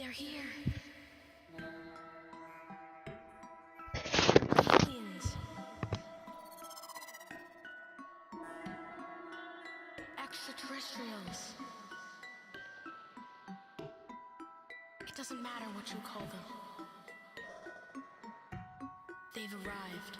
They're here. Aliens. Extraterrestrials. It doesn't matter what you call them. They've arrived.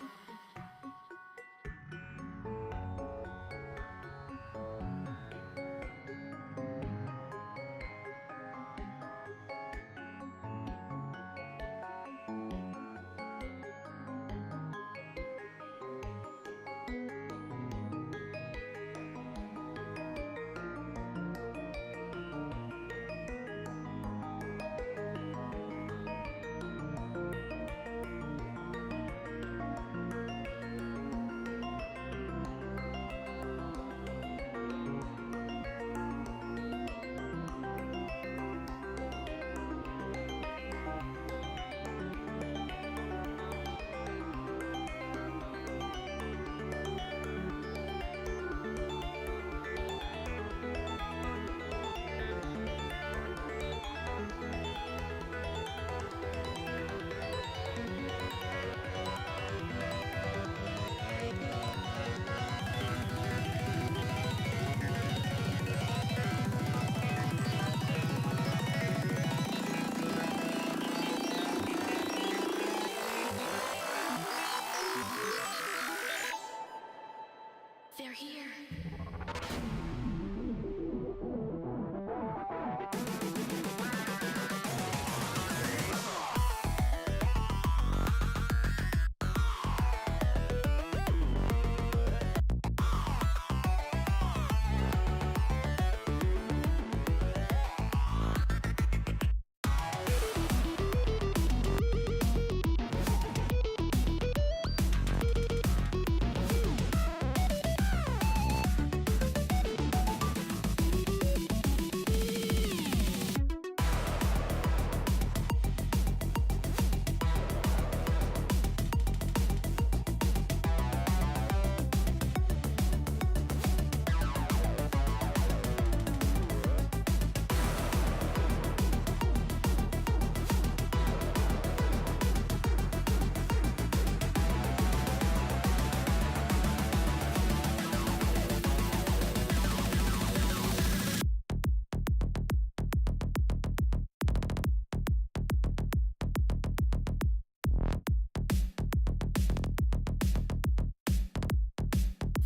They're here.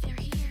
They're here.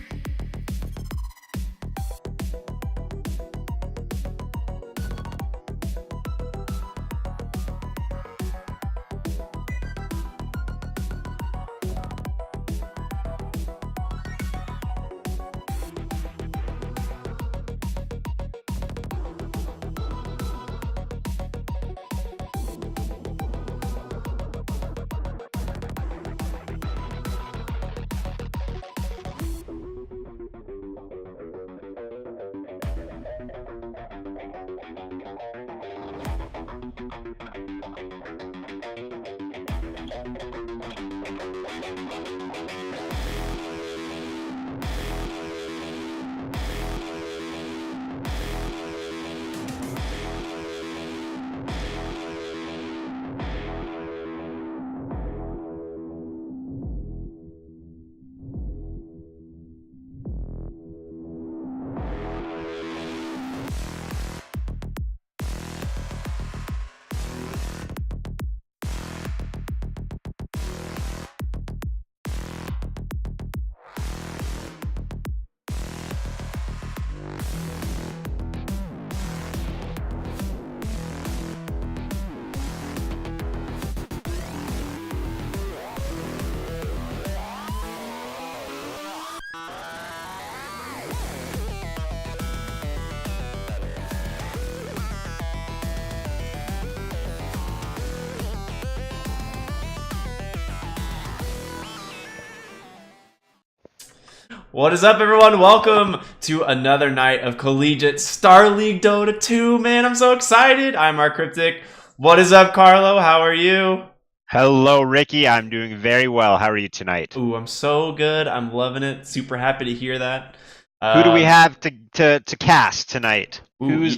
What is up, everyone? Welcome to another night of Collegiate Star League Dota 2. Man, I'm so excited. I'm Mark Cryptic. What is up, Carlo? How are you? Hello, Ricky. I'm doing very well. How are you tonight? Ooh, I'm so good. I'm loving it. Super happy to hear that. Who do we have to cast tonight? Ooh,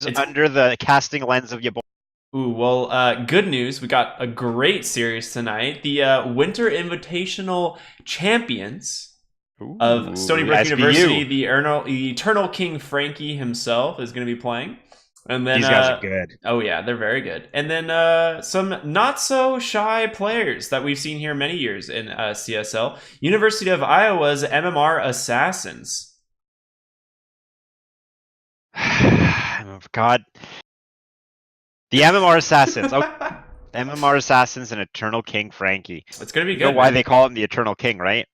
It's under the casting lens of your boy. Ooh, well, good news. We got a great series tonight. The Winter Invitational Champions of Stony Brook University, the Eternal King Frankie himself is going to be playing. And then These guys are good. Oh yeah, they're very good. And then some not so shy players that we've seen here many years in CSL. University of Iowa's MMR Assassins. God. The MMR Assassins. Okay. MMR Assassins and Eternal King Frankie. It's going to be good. You know why they call him the Eternal King, right?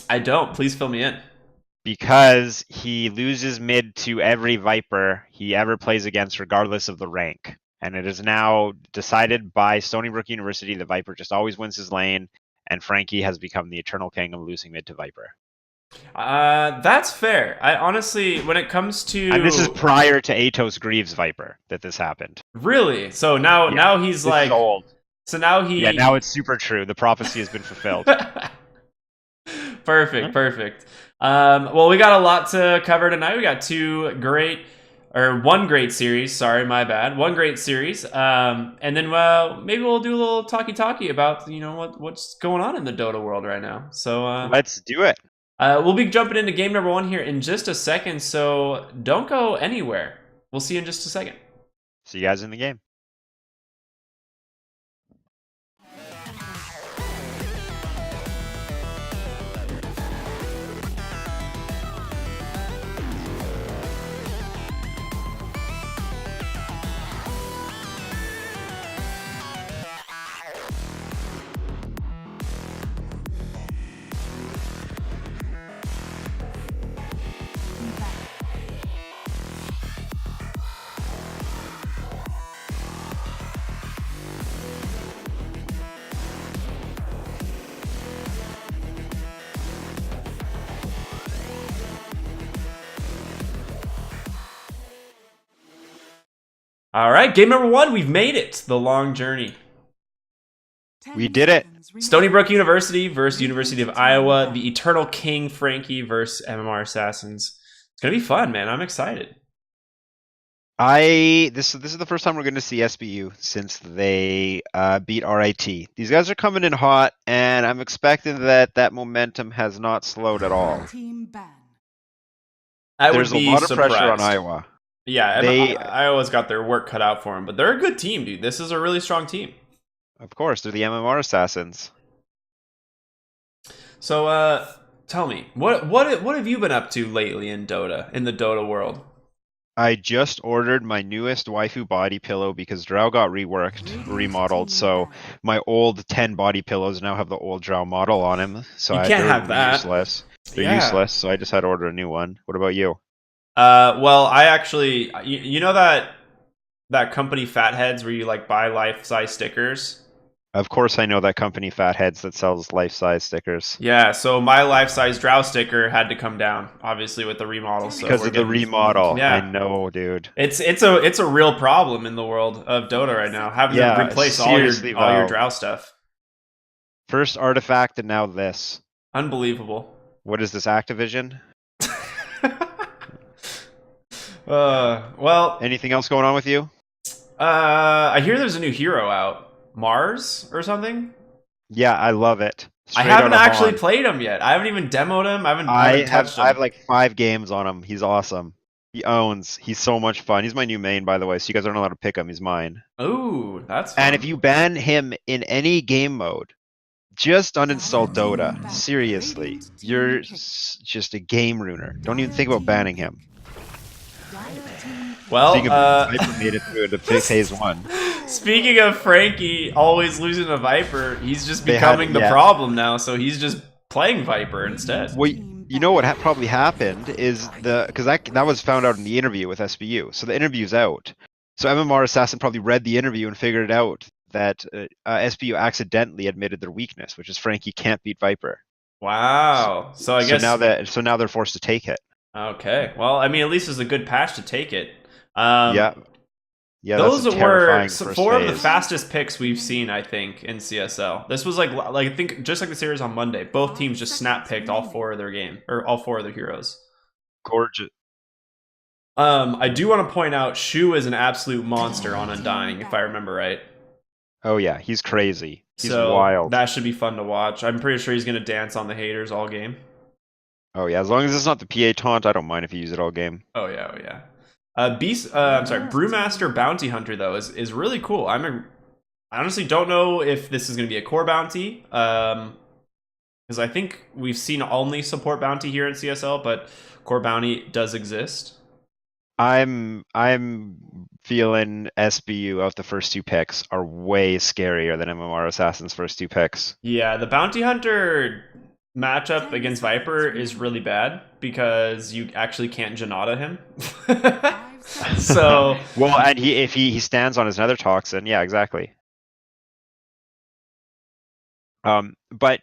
I don't. Please fill me in. Because he loses mid to every Viper he ever plays against, regardless of the rank. And it is now decided by Stony Brook University the Viper just always wins his lane, and Frankie has become the Eternal King of losing mid to Viper. That's fair. I honestly, when it comes to... And this is prior to Atos Greaves Viper that this happened. Really? So now he's like... old. So now he... Yeah, now it's super true. The prophecy has been fulfilled. Perfect. Well, we got a lot to cover tonight. We got one great series. Sorry, my bad. One great series. And then maybe we'll do a little talkie about what's going on in the Dota world right now. So let's do it. We'll be jumping into game number 1 here in just a second. So don't go anywhere. We'll see you in just a second. See you guys in the game. All right, game number 1. We've made it. The long journey. We did it. Stony Brook University versus University of Iowa. The Eternal King Frankie versus MMR Assassins. It's gonna be fun, man. I'm excited. This is the first time we're going to see SBU since they beat RIT. These guys are coming in hot, and I'm expecting that momentum has not slowed at all. There's a lot of pressure on Iowa. Yeah, Iowa's got their work cut out for them, but they're a good team, dude. This is a really strong team. Of course, they're the MMR Assassins. So, tell me, what have you been up to lately in the Dota world? I just ordered my newest waifu body pillow because Drow got remodeled. So my old 10 body pillows now have the old Drow model on him. So you can't have that. Useless. They're useless. So I just had to order a new one. What about you? Well, I actually, you know that company Fatheads where you like buy life-size stickers? Of course I know that company Fatheads that sells life-size stickers. Yeah, so my life-size Drow sticker had to come down, obviously with the remodel. So because of the remodel. Yeah. I know, dude. It's a real problem in the world of Dota right now, having to replace all your Drow stuff. First artifact and now this. Unbelievable. What is this, Activision? Well, anything else going on with you? I hear there's a new hero out. Mars or something? Yeah, I love it. I haven't actually played him yet. I haven't even demoed him. I haven't touched him. I have like 5 games on him. He's awesome. He owns. He's so much fun. He's my new main, by the way, so you guys aren't allowed to pick him. He's mine. Ooh, that's fun. And if you ban him in any game mode, just uninstall Dota. Seriously. You're just a game ruiner. Don't even think about banning him. Well, Viper made it through to phase 1. Speaking of Frankie always losing a Viper, he's just becoming the problem now, so he's just playing Viper instead. Well, you know what probably happened is because that was found out in the interview with SBU, so the interview's out. So MMR Assassin probably read the interview and figured out that SBU accidentally admitted their weakness, which is Frankie can't beat Viper. Wow. So I guess now they're forced to take it. Okay. Well, I mean, at least it's a good patch to take it. Yeah, those were 4 of the fastest picks we've seen, I think, in CSL. This was like I think just like the series on Monday, both teams just snap picked all 4 of their heroes. Gorgeous. I do want to point out Shu is an absolute monster on Undying, if I remember right. Oh yeah, he's crazy. He's So wild. that should be fun to watch. I'm pretty sure he's gonna dance on the haters all game. Oh yeah, as long as it's not the PA taunt, I don't mind if you use it all game. Oh yeah, oh yeah. I'm sorry, Brewmaster Bounty Hunter though is really cool. I honestly don't know if this is gonna be a core bounty. Because I think we've seen only support bounty here in CSL, but core bounty does exist. I'm feeling SBU of the first 2 picks are way scarier than MMR Assassin's first 2 picks. Yeah, the Bounty Hunter matchup against Viper is really bad because you actually can't Janata him. So well, and if he stands on his Nether Toxin, yeah, exactly. But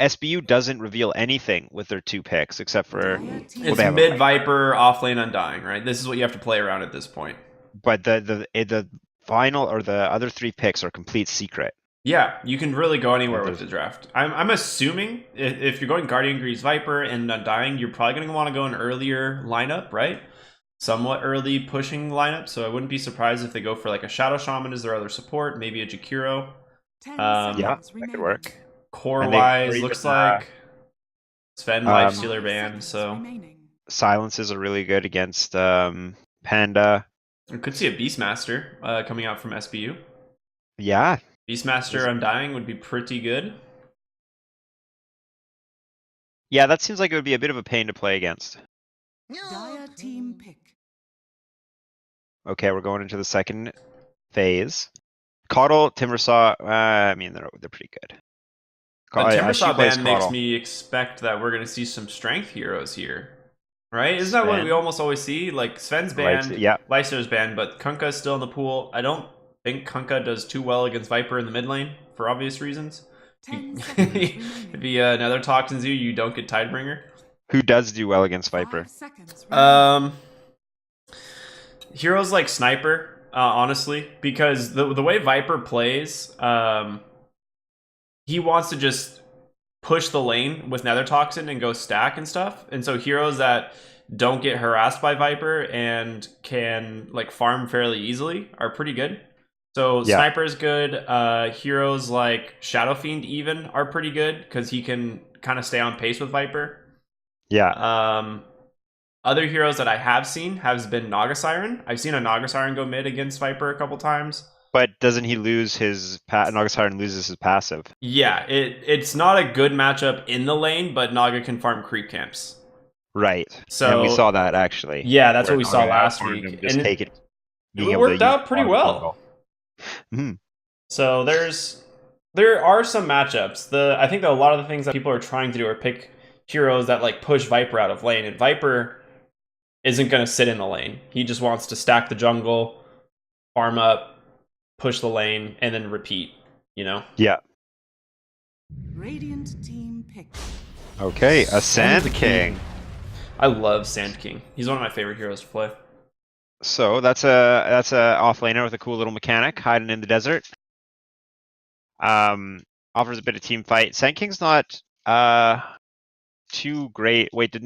SBU doesn't reveal anything with their 2 picks except for it's mid Viper, off lane Undying, right? This is what you have to play around at this point. But the final or the other 3 picks are complete secret. Yeah, you can really go anywhere with the draft. I'm assuming if you're going Guardian Greaves Viper and Undying, you're probably going to want to go an earlier lineup, right? Somewhat early pushing lineup. So I wouldn't be surprised if they go for like a Shadow Shaman as their other support, maybe a Jakiro. Yeah, that could work. Core wise, looks like Sven Lifestealer ban. So silences are really good against Panda. We could see a Beastmaster coming out from SBU. Yeah. Beastmaster Undying would be pretty good. Yeah, that seems like it would be a bit of a pain to play against. Dire team pick. Okay, we're going into the second phase. Caudle, Timbersaw, I mean, they're pretty good. The Timbersaw ban makes me expect that we're going to see some strength heroes here. Right? Isn't that what we almost always see? Like, Sven's banned, yeah. Leicester's banned, but Kunkka's still in the pool. I don't think Kunkka does too well against Viper in the mid lane, for obvious reasons. If he Nether Toxins you don't get Tidebringer. Who does do well against Viper? Heroes like Sniper, honestly, because the way Viper plays, he wants to just push the lane with Nether Toxin and go stack and stuff. And so heroes that don't get harassed by Viper and can like farm fairly easily are pretty good. So yeah. Sniper is good. Heroes like Shadow Fiend even are pretty good because he can kind of stay on pace with Viper. Yeah. Other heroes that I have seen has been Naga Siren. I've seen a Naga Siren go mid against Viper a couple times. But doesn't he lose his Naga Siren loses his passive? Yeah, it's not a good matchup in the lane, but Naga can farm creep camps. Right. So and we saw that actually. Yeah, that's what we saw last week. Just take it. It worked out pretty well. Mm-hmm. So there are some matchups. I think that a lot of the things that people are trying to do are pick heroes that like push Viper out of lane, and Viper isn't going to sit in the lane. He just wants to stack the jungle, farm up, push the lane, and then repeat, you know? Yeah. Radiant team pick. Okay, a Sand King. I love Sand King. He's one of my favorite heroes to play. So that's a offlaner with a cool little mechanic hiding in the desert. Offers a bit of team fight. Sand King's not too great. Wait, did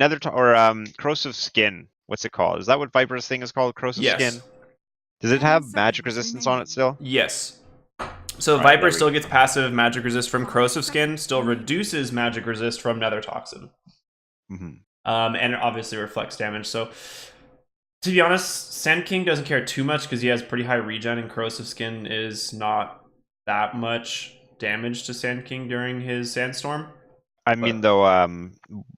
Corrosive Skin? What's it called? Is that what Viper's thing is called? Corrosive Skin? Does it have magic resistance on it still? Yes. So Viper still gets passive magic resist from Corrosive Skin, still reduces magic resist from Nether Toxin. Mm-hmm. And it obviously reflects damage. So to be honest, Sand King doesn't care too much because he has pretty high regen, and Corrosive Skin is not that much damage to Sand King during his Sandstorm. I mean, though,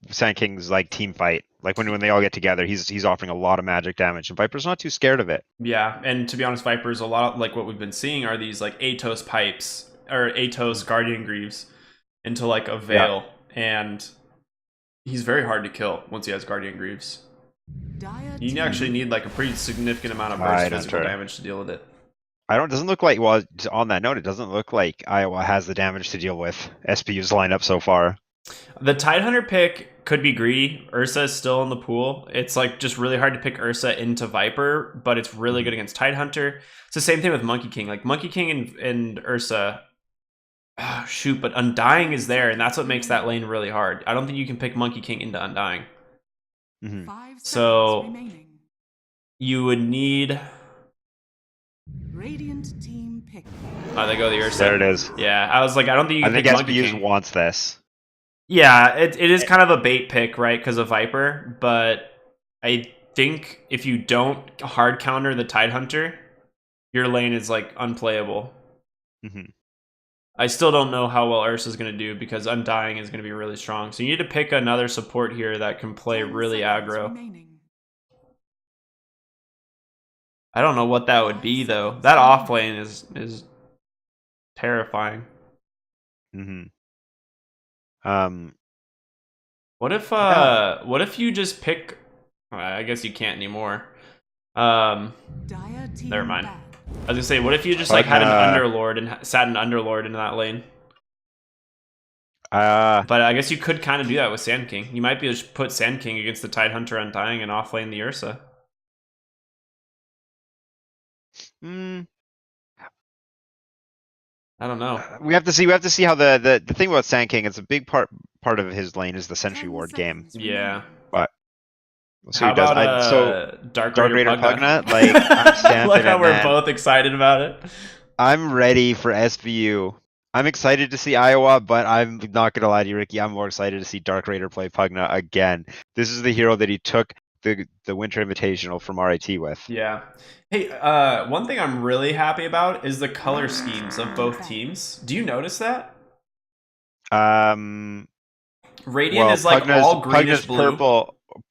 Sand King's like team fight. Like when they all get together, he's offering a lot of magic damage, and Viper's not too scared of it. Yeah, and to be honest, Viper's a lot like what we've been seeing are these like Atos pipes or Atos Guardian Greaves into like a Veil, and he's very hard to kill once he has Guardian Greaves. You actually need like a pretty significant amount of burst physical damage to deal with it. Doesn't look like, well, on that note, it doesn't look like Iowa has the damage to deal with SPU's lineup so far. The Tidehunter pick could be greedy. Ursa is still in the pool. It's like just really hard to pick Ursa into Viper, but it's really good against Tidehunter. It's the same thing with Monkey King. Like Monkey King and Ursa, but Undying is there, and that's what makes that lane really hard. I don't think you can pick Monkey King into Undying. Mm-hmm. So you would need. Radiant team pick. Oh, they go the Ursa. There it is. Yeah, I was like, I don't think you I can think pick Monkey SBU's King. wants this. Yeah, it is kind of a bait pick, right? Because of Viper, but I think if you don't hard counter the Tidehunter, your lane is like unplayable. Mhm. I still don't know how well Ursa's going to do because Undying is going to be really strong. So you need to pick another support here that can play 10 really seconds aggro. remaining. I don't know what that would be though. That off lane is terrifying. Mhm. What if Yeah. what if you just pick I guess you can't anymore. Dire team Never mind. bad. I was gonna say, what if you just like had an Pugna- Underlord and sat an Underlord into that lane? Uh, But I guess you could kind of do that with Sand King. You might be able to put Sand King against the Tidehunter Undying and offlane the Ursa. mm, I don't know. we have to see. We have to see how the thing about Sand King. It's a big part of his lane is the Sentry 10 Ward game. seconds Yeah. remaining. But we'll see How who does. about So Dark Dark Raider Raider Pugna? Pugna, like, I'm stamping Look how it, we're man. both excited about it. I'm ready for SVU. I'm excited to see Iowa, but I'm not gonna lie to you, Ricky. I'm more excited to see Dark Raider play Pugna again. This is the hero that he took the Winter Invitational from RIT with. Yeah. Hey, one thing I'm really happy about is the color schemes of both teams. Do you notice that? Radiant Radiant is like all greenish blue.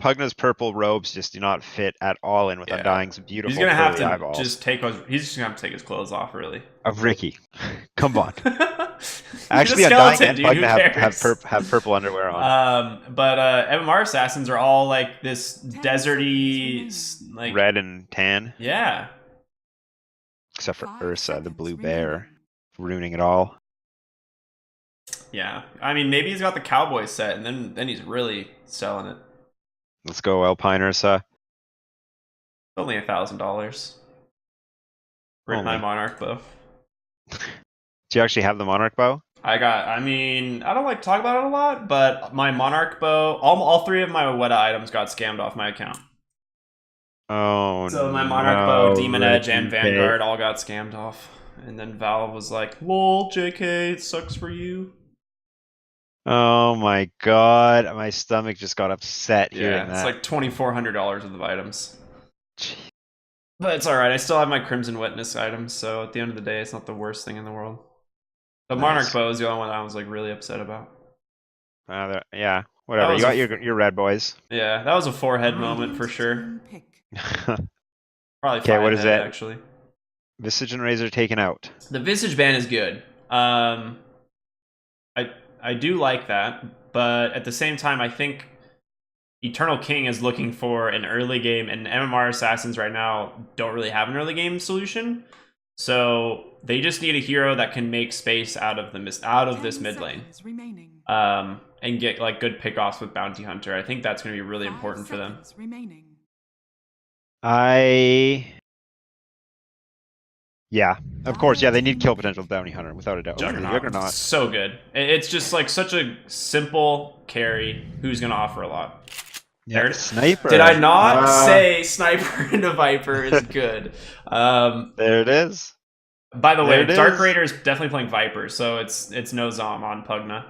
Pugna's purple robes just do not fit at all in with Yeah. Undying's beautiful He's gonna have pearly to eyeballs. just take his. He's just gonna have to take his clothes off, really. Ricky, come on. He's Actually, a Undying skeleton, and dude. Who Pugna cares? have purple underwear on. But MMR assassins are all like this 10 deserty, seconds like Red and tan, yeah. except for 5 Ursa, the seconds blue remaining. bear, ruining it all. Yeah, I mean, maybe he's got the cowboy set, and then he's really selling it. Let's go, Alpine Ursa. Only $1,000. Rip my Only. monarch bow. Do you actually have the Monarch bow? I mean, I don't like to talk about it a lot, but my monarch bow, all three of my Weta items got scammed off my account. Oh, So my monarch bow, Demon Edge, and Ricky. Vanguard all got scammed off. And then Valve was like, "Lol, JK, it sucks for you." Oh my god, my stomach just got upset hearing Yeah, it's that. like $2,400 worth of items. Gee. But it's alright, I still have my Crimson Witness items, so at the end of the day, it's not the worst thing in the world. The Nice. Monarch Bow is the only one I was like really upset about. Yeah, whatever. was You got a your red boys. Yeah, that was a forehead moment for Radiant sure. team pick. Probably Okay, what five is head, it? actually. Visage and Razor taken out. The Visage ban is good. I do like that, but at the same time, I think Eternal King is looking for an early game, and MMR assassins right now don't really have an early game solution. So they just need a hero that can make space out of this 10 mid lane, seconds remaining. and get like good pickoffs with Bounty Hunter. I think that's going to be really 5 important for them. seconds remaining. Yeah, of course. Yeah, they need kill potential with Bounty Hunter, without a doubt. Ooh, Juggernaut. So good. It's just like such a simple carry who's going to offer a lot. Yeah, Sniper. Did I not say Sniper into Viper is good? There it is. By the There way, it Dark is. Raider is definitely playing Viper, so it's no Zom on Pugna.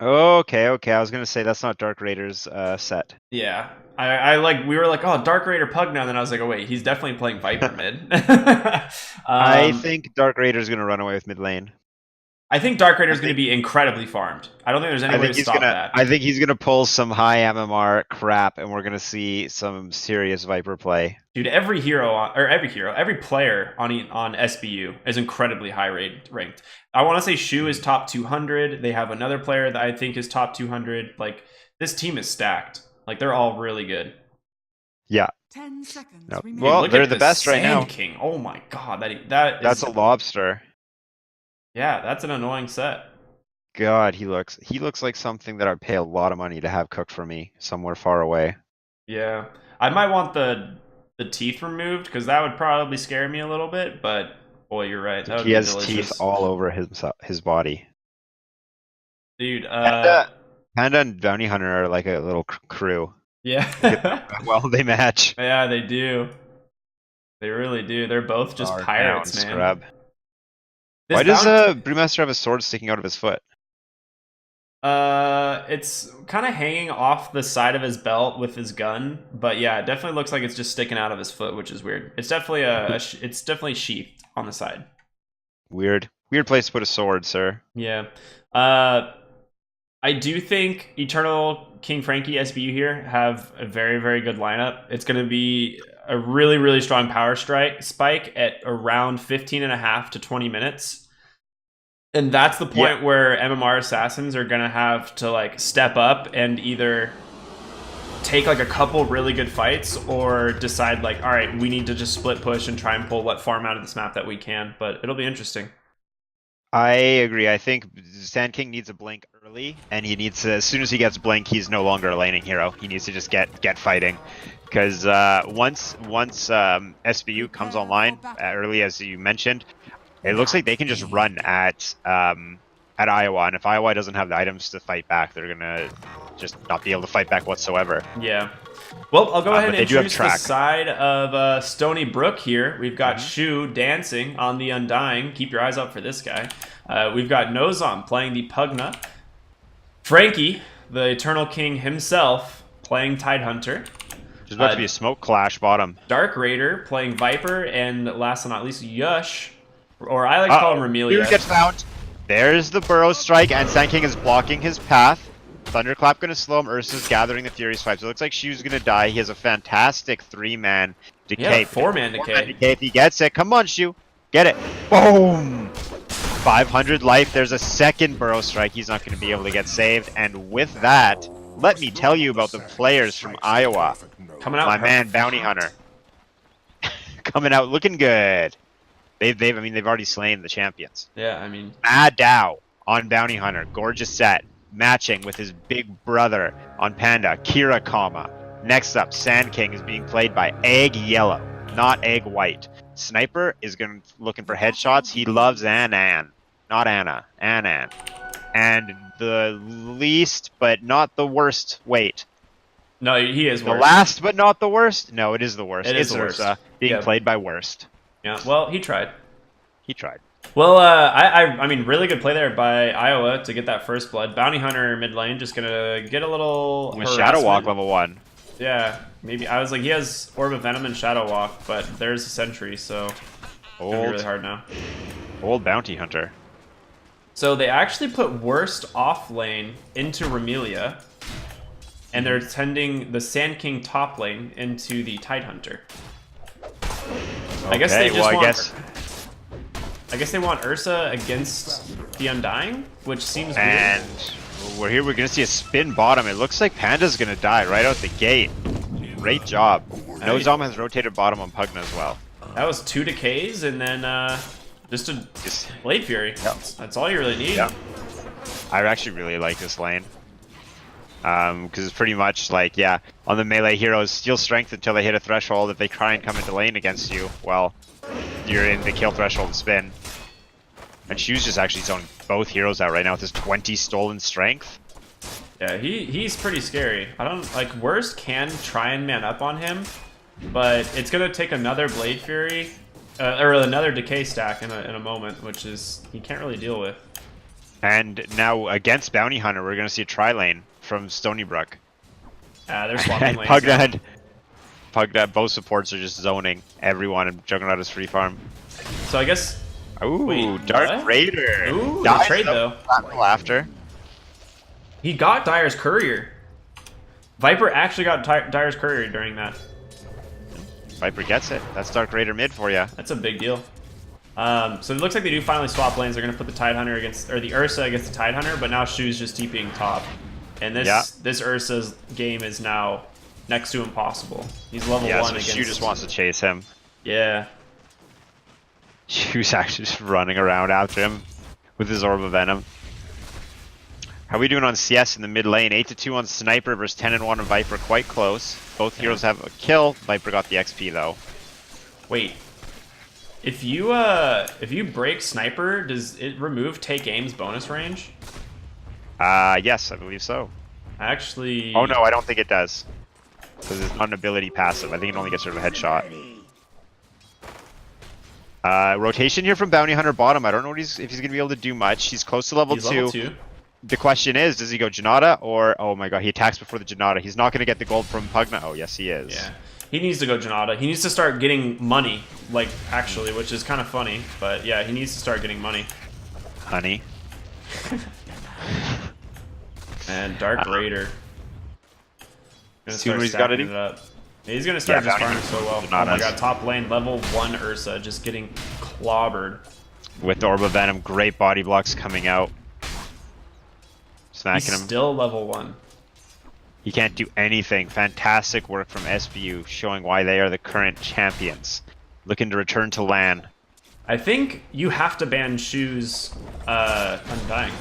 Okay. I was gonna say that's not Dark Raider's set. Yeah, I like we were like, oh, Dark Raider Pugna, and then I was like, oh wait, he's definitely playing Viper mid. I think Dark Raider's gonna run away with mid lane. I think Dark Raider is going to be incredibly farmed. I don't think there's any way to stop that. I think he's gonna pull some high MMR crap, and we're gonna see some serious Viper play. Dude, every player on SBU is incredibly high ranked. I want to say Shu is top 200. They have another player that I think is top 200. Like, this team is stacked. Like, they're all really good. Yeah. 10 seconds No. remaining. Well, Look they're at the best right Sand now. King. Oh my god, That's a lobster. Yeah, that's an annoying set. God, he looks like something that I'd pay a lot of money to have cooked for me somewhere far away. Yeah, I might want the teeth removed because that would probably scare me a little bit. But boy, you're right. That would He be has delicious. teeth all over his body. Dude. Panda and Bounty Hunter are like a little crew. Yeah. Well, they match. Yeah, they do. They really do. They're both just Guard pirates, down, man. scrub. This Why does bounty- Brewmaster have a sword sticking out of his foot? It's kind of hanging off the side of his belt with his gun, but yeah, it definitely looks like it's just sticking out of his foot, which is weird. It's definitely it's definitely sheathed on the side. Weird. Weird place to put a sword, sir. Yeah. I do think Eternal King Frankie SBU here have a very, very good lineup. It's going to be a really, really strong power spike at around 15.5 to 20 minutes. And that's the point where MMR assassins are going to have to like step up and either take like a couple really good fights or decide like, all right, we need to just split push and try and pull what farm out of this map that we can. But it'll be interesting. I agree. I think Sand King needs a blink early, and he needs to, as soon as he gets blink, he's no longer a laning hero. He needs to just get fighting, because once SBU comes online early, as you mentioned, it looks like they can just run at Iowa, and if Iowa doesn't have the items to fight back, they're gonna just not be able to fight back whatsoever. Yeah. Well, I'll go ahead and but they do have introduce the track. side of Stony Brook here. We've got Shu dancing on the Undying. Keep your eyes out for this guy. We've got Nozom playing the Pugna. Frankie, the Eternal King himself, playing Tidehunter. There's about to be a smoke clash bottom. Dark Raider playing Viper, and last but not least, Yush, or I like to call him Remelia. Here gets found. There's the burrow strike, and Sand King is blocking his path. Thunderclap gonna slow him. Ursa's gathering the Fury Swipes. It looks like Shu's gonna die. He has a fantastic 3-man decay. Yeah, 4-man decay. If he gets it, come on, Shu, get it. Boom. 500 life. There's a second burrow strike. He's not gonna be able to get saved. And with that, let me tell you about the players from Iowa. Coming out. My man, Bounty Hunter, coming out looking good. I mean, they've already slain the champions. Yeah, I mean. Mad Dow on Bounty Hunter, gorgeous set, matching with his big brother on Panda, Kira Kama. Next up, Sand King is being played by Egg Yellow, not Egg White. Sniper is looking for headshots. He loves Anan, not Anna, Anan. And the least but not the worst, wait. No, he is The worse. last but not the worst? No, it is the worst. It is It's the worst. Ursa being Yeah. played by Worst. Yeah, well, he tried. He tried. Well, I mean, really good play there by Iowa to get that first blood. Bounty Hunter mid lane just gonna get a little With Shadow Walk harassment. level 1. Yeah, maybe I was like, he has Orb of Venom and Shadow Walk, but there's a Sentry, so it's gonna be really hard now. Old Bounty Hunter. So they actually put Worst off lane into Remelia, and they're sending the Sand King top lane into the Tidehunter. I guess they just I guess they want Ursa against the Undying, which seems weird. And we're here. We're gonna see a spin bottom. It looks like Panda's gonna die right out the gate. Great job. Nozom has rotated bottom on Pugna as well. That was 2 decays and then just a Blade Fury. Yep. That's all you really need. Yeah. I actually really like this lane. Because it's pretty much like, yeah, on the melee heroes, steal strength until they hit a threshold. If they try and come into lane against you, well, you're in the kill threshold and spin. And Shu's just actually zoning both heroes out right now with his 20 stolen strength. Yeah, he's pretty scary. I don't like Worst can try and man up on him, but it's gonna take another Blade Fury or another decay stack in a moment, which is he can't really deal with. And now against Bounty Hunter, we're gonna see a tri lane from Stony Brook. They're swapping And lanes. now. Pugna, both supports are just zoning everyone, and Juggernaut is free farm. So I guess Ooh, Wait, Dark what? Raider. Ooh, the Dies trade, up after. he got Dyer's Courier. Viper actually got Dyer's Courier during that. Viper gets it. That's Dark Raider mid for you. That's a big deal. So it looks like they do finally swap lanes. They're gonna put the Tidehunter against, or the Ursa against the Tidehunter, but now Shu's just TPing top. And this Ursa's game is now next to impossible. He's level 1 so against. Shu just wants to chase him. Yeah. Shu's actually just running around after him with his Orb of Venom. How are we doing on CS in the mid lane? 8-2 on Sniper versus 10-1 on Viper. Quite close. Both heroes have a kill. Viper got the XP though. Wait. If you break Sniper, does it remove Take Aim's bonus range? Yes, I believe so. Actually. Oh no, I don't think it does. Because it's not an ability passive. I think it only gets rid of a headshot. Rotation here from Bounty Hunter bottom. I don't know if he's going to be able to do much. He's close to level He's 2. level 2. The question is, does he go Janata or... Oh my god, he attacks before the Janata. He's not going to get the gold from Pugna. Oh, yes, he is. Yeah. He needs to go Janata. He needs to start getting money, like, actually, which is kind of funny. But yeah, he needs to start getting money. Honey. And Dark Raider. See what he's got to do? Up. He's going to start just farming so well. Janatas. Oh my god, top lane, level 1 Ursa, just getting clobbered. With the Orb of Venom, great body blocks coming out. Smacking He's him. still level 1. He can't do anything. Fantastic work from SBU, showing why they are the current champions. Looking to return to LAN. I think you have to ban Shu's Undying.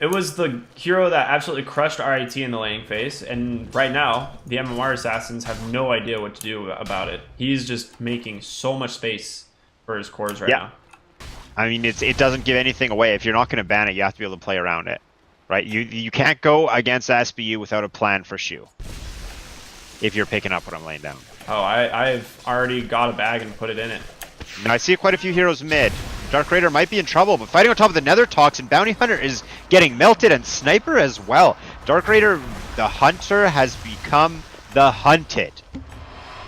It was the hero that absolutely crushed RIT in the laning phase, and right now, the MMR assassins have no idea what to do about it. He's just making so much space for his cores right now. I mean, it doesn't give anything away. If you're not going to ban it, you have to be able to play around it. Right? You can't go against SBU without a plan for Shu. If you're picking up what I'm laying down. Oh, I've already got a bag and put it in it. Now I see quite a few heroes mid. Dark Raider might be in trouble, but fighting on top of the Nether Toxin, Bounty Hunter is getting melted, and Sniper as well. Dark Raider, the Hunter, has become the hunted.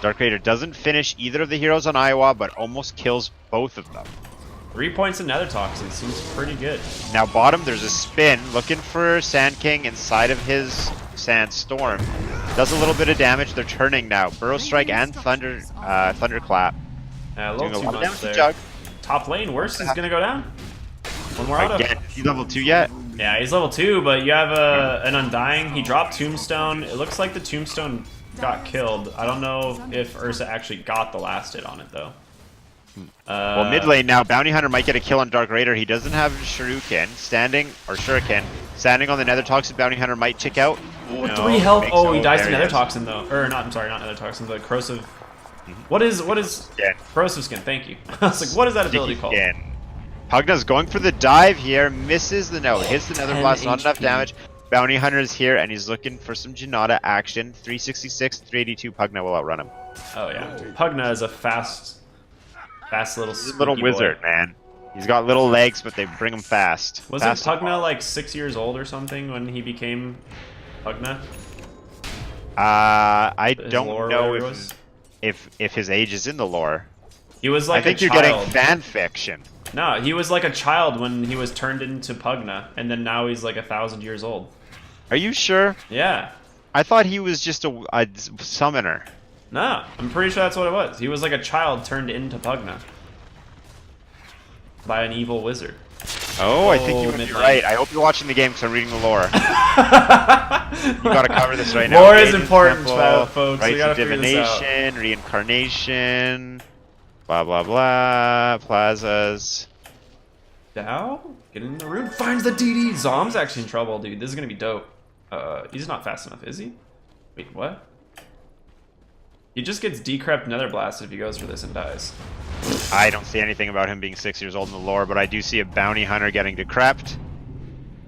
Dark Raider doesn't finish either of the heroes on Iowa, but almost kills both of them. 3 points in Nether Toxin seems pretty good. Now bottom, there's a spin, looking for Sand King inside of his Sandstorm. Does a little bit of damage, they're turning now. Burrow Strike and Thunderclap. A Doing little a too lot of much damage to there. Jug. Top lane, Worst is gonna go down. One more auto. Again, is he level 2 yet? Yeah, he's level 2, but you have an Undying. He dropped Tombstone. It looks like the Tombstone got killed. I don't know if Ursa actually got the last hit on it, though. Well, mid lane now, Bounty Hunter might get a kill on Dark Raider. He doesn't have Shuriken. Standing on the Nether Toxin, Bounty Hunter might chick out. Ooh, No, 3 health. makes Oh, he it. dies to There Nether is. Toxin, though. Or, not, I'm sorry, not Nether Toxin, but Corrosive. What is Yeah. Corrosive Skin? Thank you. I was like, what is that ability called? Again. Pugna's going for the dive here, misses the note, hits the Nether 10 Blast, not enough HP. damage. Bounty Hunter's here, and he's looking for some Janata action. 366, 382, Pugna will outrun him. Oh, yeah. Pugna is a fast little He's a little squeaky boy. wizard, man. He's got little legs, but they bring him fast. Wasn't Fast Pugna like 6 years old or something when he became Pugna? I His don't lore, know whatever it was? if his age is in the lore. He was like I think a you're child. getting fan fiction. No, he was like a child when he was turned into Pugna, and then now he's like 1,000 years old. Are you sure? Yeah. I thought he was just a summoner. No, I'm pretty sure that's what it was. He was like a child turned into Pugna by an evil wizard. Oh, I think you might be mid-lane. right. I hope you're watching the game because I'm reading the lore. You gotta cover this right now. Lore is Agent important, Temple, folks. We Rites gotta of figure this out. Divination, Reincarnation, blah blah blah, plazas. Dow? Get in the room. Finds the DD. Zom's actually in trouble, dude. This is gonna be dope. He's not fast enough, is he? Wait, what? He just gets decrept Nether Blast if he goes for this and dies. I don't see anything about him being 6 years old in the lore, but I do see a bounty hunter getting decrept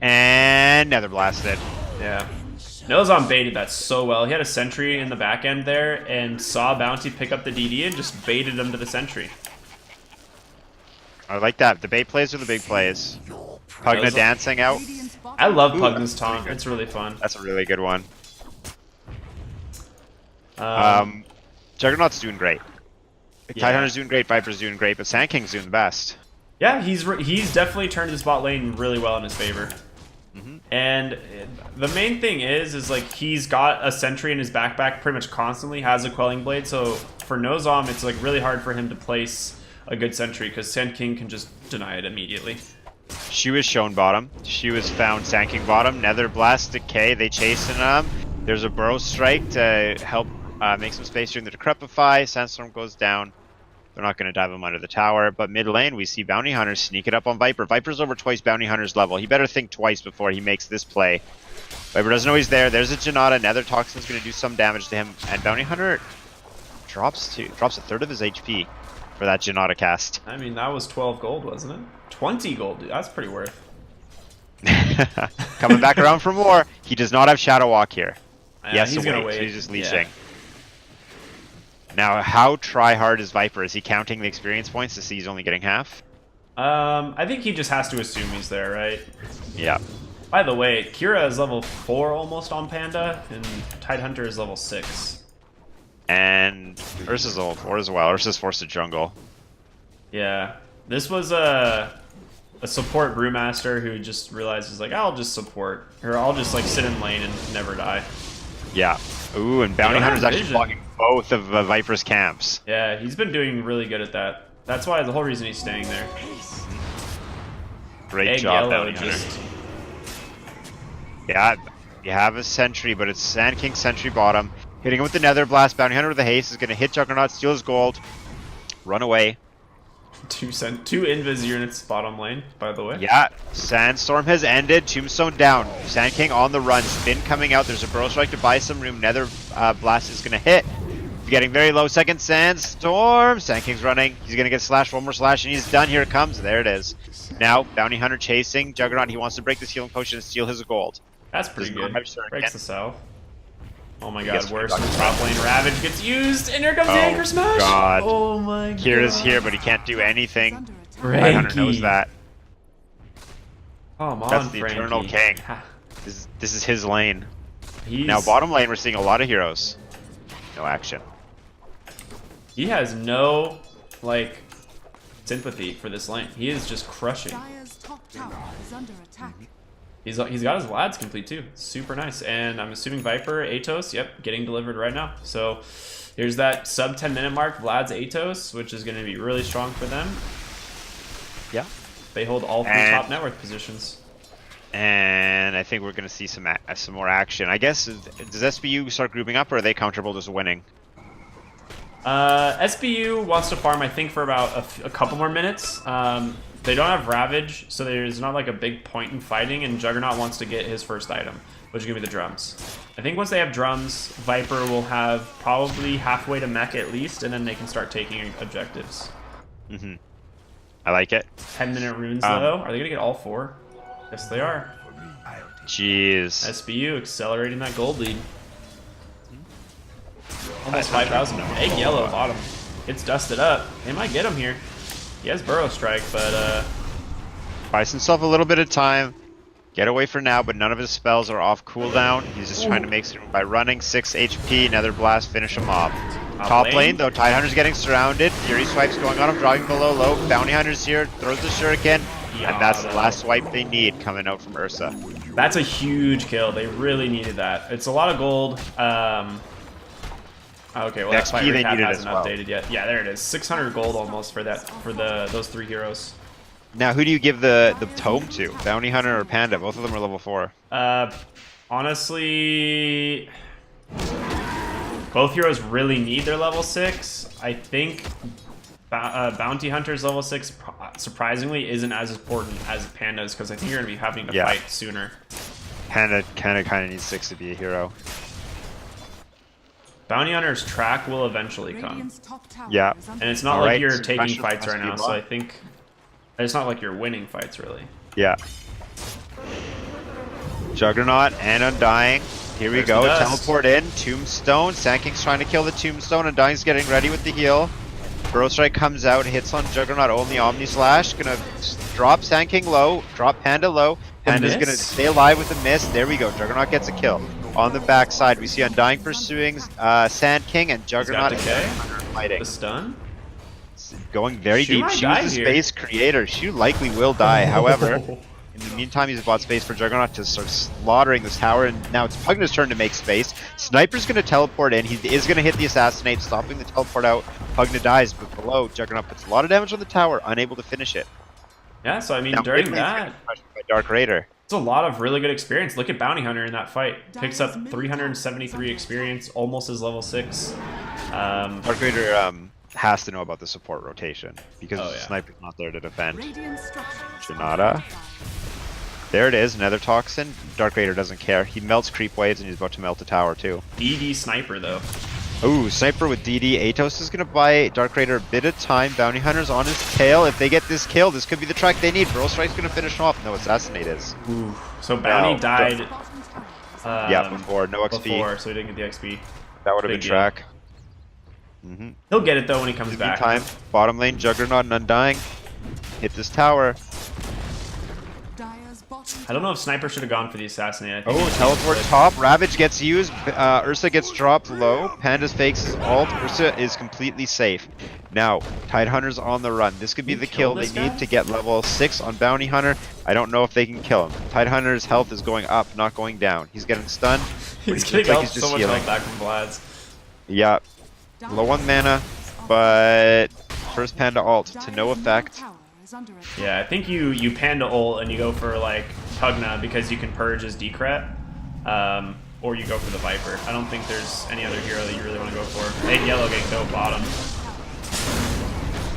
and Nether Blasted. Yeah. Nilzom baited that so well. He had a sentry in the back end there and saw Bounty pick up the DD and just baited him to the sentry. I like that. The bait plays are the big plays. Pugna Those- dancing out. I love Ooh, Pugna's that's taunt. pretty good. It's really fun. That's a really good one. Juggernaut's doing great. Yeah. Tidehunter's doing great, Viper's doing great, but Sand King's doing the best. Yeah, he's definitely turned his bot lane really well in his favor. And the main thing is like he's got a sentry in his backpack pretty much constantly, has a quelling blade, so for Nozom it's like really hard for him to place a good sentry because Sand King can just deny it immediately. She was shown bottom. She was found Sand King bottom. Nether Blast, Decay, they chasing him. There's a Burrow Strike to help make some space during the Decrepify. Sandstorm goes down. They're not going to dive him under the tower. But mid lane, we see Bounty Hunters sneak it up on Viper. Viper's over twice Bounty Hunter's level. He better think twice before he makes this play. Viper doesn't know he's there. There's a Janata. Nether Toxin's going to do some damage to him. And Bounty Hunter drops a third of his HP for that Janata cast. I mean, that was 12 gold, wasn't it? 20 gold, dude. That's pretty worth. Coming back around for more. He does not have Shadow Walk here. Yeah, Yes, he's gonna so wait. he's just leashing. Now, how try hard is Viper? Is he counting the experience points to see he's only getting half? I think he just has to assume he's there, right? Yeah. By the way, Kira is level 4 almost on Panda, and Tidehunter is level 6. And Ursa's level 4 as well. Ursa's forced to jungle. Yeah. This was a support brewmaster who just realizes, like, I'll just support. Or I'll just, like, sit in lane and never die. Yeah. Ooh, and Bounty don't have Hunter's actually vision. blocking both of Viper's camps. Yeah, he's been doing really good at that. That's why the whole reason he's staying there. Great Egg job, Yellow Bounty Hunter. just... Yeah, you have a sentry, but it's Sand King sentry bottom. Hitting him with the Nether Blast. Bounty Hunter with the haste is going to hit Juggernaut, steal his gold, run away. Two invis units bottom lane, by the way. Yeah, Sandstorm has ended. Tombstone down. Sand King on the run. Spin coming out. There's a Burrow Strike to buy some room. Nether Blast is going to hit. Getting very low. Second Sandstorm. Sand King's running. He's going to get slashed. One more slash, and he's done. Here it comes. There it is. Now, Bounty Hunter chasing Juggernaut. He wants to break this healing potion and steal his gold. That's pretty Does not good. have Shuriken. Breaks the south. Oh my Yes, god, worse we than got top lane Ravage gets used, and here comes the Oh, Anchor Smash! God. Oh my god. Kira's here, but he can't do anything. Under attack. Frankie. Hunter knows that. Come on, That's the Frankie. Eternal King. Ha. This is his lane. He's, Now, bottom lane, we're seeing a lot of heroes. No action. He has no, like, sympathy for this lane. He is just crushing. Dire's top tower is under attack. He's got his Vlads complete too. Super nice. And I'm assuming Viper, Atos, yep, getting delivered right now. So here's that sub 10-minute mark, Vlad's Atos, which is going to be really strong for them. Yeah. They hold all 3 And- top network positions. And I think we're going to see some more action. I guess, does SBU start grouping up, or are they comfortable just winning? SBU wants to farm, I think, for about a couple more minutes. They don't have Ravage, so there's not like a big point in fighting, and Juggernaut wants to get his first item, which is going to be the drums. I think once they have drums, Viper will have probably halfway to mech at least, and then they can start taking objectives. Mm-hmm. I like it. 10-minute runes, though. Are they going to get all 4? Yes, they are. Jeez. SBU accelerating that gold lead. Almost 5,000. Egg Yellow bottom. It's dusted up. They might get him here. He has Burrow Strike, but Buys himself a little bit of time. Get away for now, but none of his spells are off cooldown. He's just trying to make some by running 6 HP, Nether Blast, finish him off. Top lane, though, Tidehunter's getting surrounded. Fury Swipe's going on him, dropping below low. Bounty Hunter's here, throws the Shuriken, and that's the last swipe they need coming out from Ursa. that's a huge kill. They really needed that. It's a lot of gold. Okay, well that XP fight they recap needed hasn't as well. updated yet. Yeah, there it is. 600 gold almost for that those 3 heroes. Now, who do you give the tome to? Bounty Hunter or Panda? Both of them are level 4. Honestly, both heroes really need their level 6. I think Bounty Hunter's level 6 surprisingly isn't as important as Panda's, because I think you're going to be having to fight sooner. Panda kind of needs 6 to be a hero. Bounty Hunter's track will eventually come. Radiant's top tower Yeah. is under And it's not All like right, you're some taking pressure fights from right now, SB so I bot. think it's not like you're winning fights really. Yeah. Juggernaut and Undying. Here we There's go. the dust. Teleport in. Tombstone. Sand King's trying to kill the Tombstone. Undying's getting ready with the heal. Burrow Strike comes out, hits on Juggernaut, only Omni Slash. Gonna drop Sand King low, drop Panda low. Panda's miss? gonna stay alive with a miss. There we go. Juggernaut gets a kill. On the backside, we see Undying pursuing Sand King, and Juggernaut and decay. fighting. The stun? Going very She deep. might She die was the here. space creator. She likely will die. However, in the meantime, he's bought space for Juggernaut to start slaughtering this tower, and now it's Pugna's turn to make space. Sniper's going to teleport in. He is going to hit the Assassinate, stopping the teleport out. Pugna dies, but below, Juggernaut puts a lot of damage on the tower, unable to finish it. Yeah, so I mean, Now, during mid lane's that, getting crushed by Dark Raider. it's a lot of really good experience. Look at Bounty Hunter in that fight. Picks up Dire's mid 373 experience, almost his level 6. Dark Raider has to know about the support rotation, because Oh, the yeah. Sniper's not there to defend. Radiant structures. Janata. There it is, Nether Toxin. Dark Raider doesn't care. He melts creep waves, and he's about to melt the tower, too. DD Sniper, though. Ooh, Sniper with DD. Atos is going to buy Dark Raider a bit of time. Bounty Hunter's on his tail. If they get this kill, this could be the track they need. Burrow Strike's going to finish him off. No, Assassinate is. Ooh. So Bounty No, died Bottom tower is under Yeah, before. No XP. before, so he didn't get the XP. That would have been Big deal. track. Mm-hmm. He'll get it though when he comes back. Meantime, bottom lane, Juggernaut and Undying. Hit this tower. Dire's bottom I don't know tower if Sniper should have gone for the assassinate. I think Oh, he teleport should. top. Ravage gets used. Ursa gets dropped low. Panda's fakes his ult. Ursa is completely safe. Now, Tidehunter's on the run. This could be Can the you kill kill they this guy? need to get level 6 on Bounty Hunter. I don't know if they can kill him. Tidehunter's health is going up, not going down. He's getting stunned. but He's he getting looks like out so much healing. health back from Vlad's. Yeah, low on mana, but first Panda ult to no effect. Yeah, I think you panda ult and you go for like Pugna because you can purge his Decret, or you go for the Viper. I don't think there's any other hero that you really want to go for. Hey, yellow getting go bottom.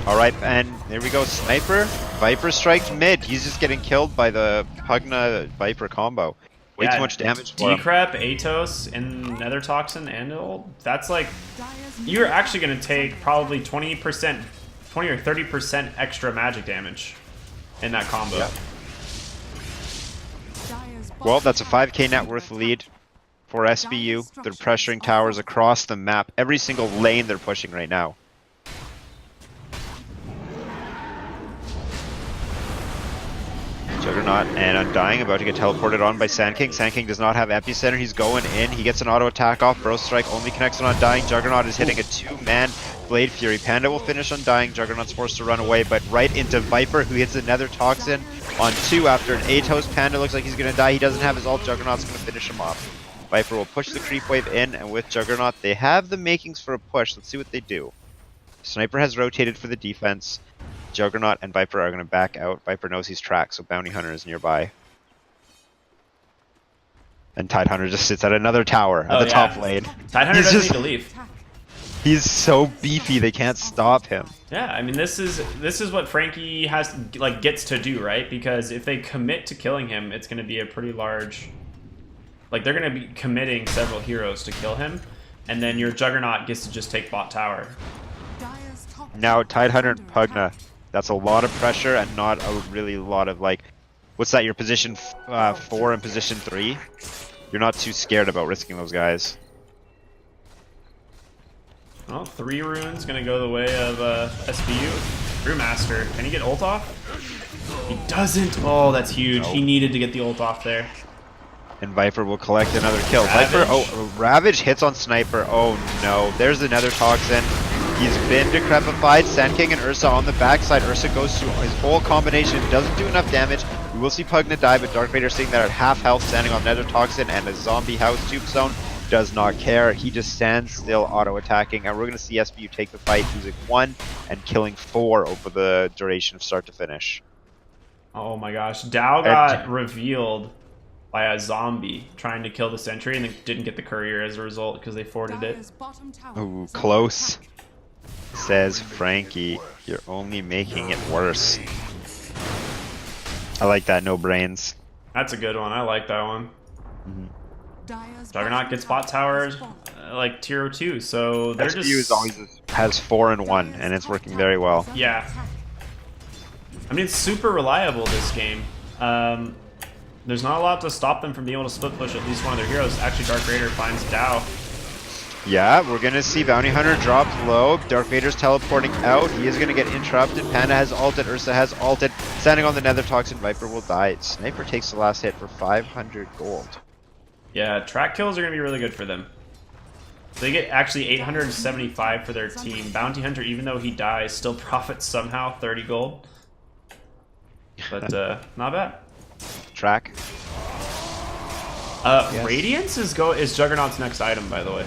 Alright, and there we go, Sniper. Viper strikes mid. He's just getting killed by the Pugna Viper combo. Way Yeah, too much damage for him. Decrep, Atos, and Nether Toxin and ult. That's like you're actually gonna take probably 20%, 20 or 30% extra magic damage in that combo. Yeah. Well, that's a 5k net worth lead for SBU. They're pressuring towers across the map. Every single lane they're pushing right now. Juggernaut and Undying about to get teleported on by Sand King. Sand King does not have epicenter. He's going in. He gets an auto attack off. Bro Strike only connects on Undying. Juggernaut is hitting a 2-man Blade Fury. Panda will finish Undying. Juggernaut's forced to run away, but right into Viper, who hits another Toxin on 2 after an Atos. Panda looks like he's going to die. He doesn't have his ult. Juggernaut's going to finish him off. Viper will push the creep wave in, and with Juggernaut, they have the makings for a push. Let's see what they do. Sniper has rotated for the defense. Juggernaut and Viper are going to back out. Viper knows he's tracked, so Bounty Hunter is nearby. And Tidehunter just sits at another tower at the top lane. Tidehunter He's doesn't just- need to leave. He's so beefy, they can't stop him. Yeah, I mean this is what Frankie has gets to do, right? Because if they commit to killing him, it's going to be a pretty large. Like they're going to be committing several heroes to kill him, and then your Juggernaut gets to just take bot tower. Now, Tidehunter and Pugna, that's a lot of pressure and not a really lot of like, what's that? Your position 4 and position 3. You're not too scared about risking those guys. Well, 3 runes gonna go the way of SBU. Brewmaster, can he get ult off? He doesn't. Oh, that's huge. Nope. He needed to get the ult off there. And Viper will collect another kill. Ravage. Viper, oh, Ravage hits on Sniper. Oh no, there's another Toxin. He's been decrepified. Sand King and Ursa on the backside. Ursa goes through his whole combination, doesn't do enough damage. We will see Pugna die, but Dark Vader sitting there at half health, standing on Nether Toxin and a zombie house tube zone. Does not care. He just stands still, auto-attacking, and we're going to see SBU take the fight, losing 1 and killing 4 over the duration of start to finish. Oh my gosh, Dao got revealed by a zombie trying to kill the sentry and then didn't get the courier as a result because they forwarded it. Ooh, close. Says Frankie, you're only making it worse. I like that, no brains. That's a good one. I like that one. Juggernaut gets bot towers like tier 2, so they're SBU just is always has 4 and 1, and it's working very well. yeah. I mean, it's super reliable this game. There's not a lot to stop them from being able to split push at least one of their heroes. Actually, Dark Raider finds Dao. Yeah, we're gonna see Bounty Hunter drop low. Dark Vader's teleporting out. He is gonna get interrupted. Panda has ulted. Ursa has ulted. Standing on the Nether Toxin, Viper will die. Sniper takes the last hit for 500 gold. Yeah, track kills are going to be really good for them. They get actually 875 for their team. Bounty Hunter, even though he dies, still profits somehow 30 gold. But not bad. Track. Yes. Radiance is Juggernaut's next item, by the way.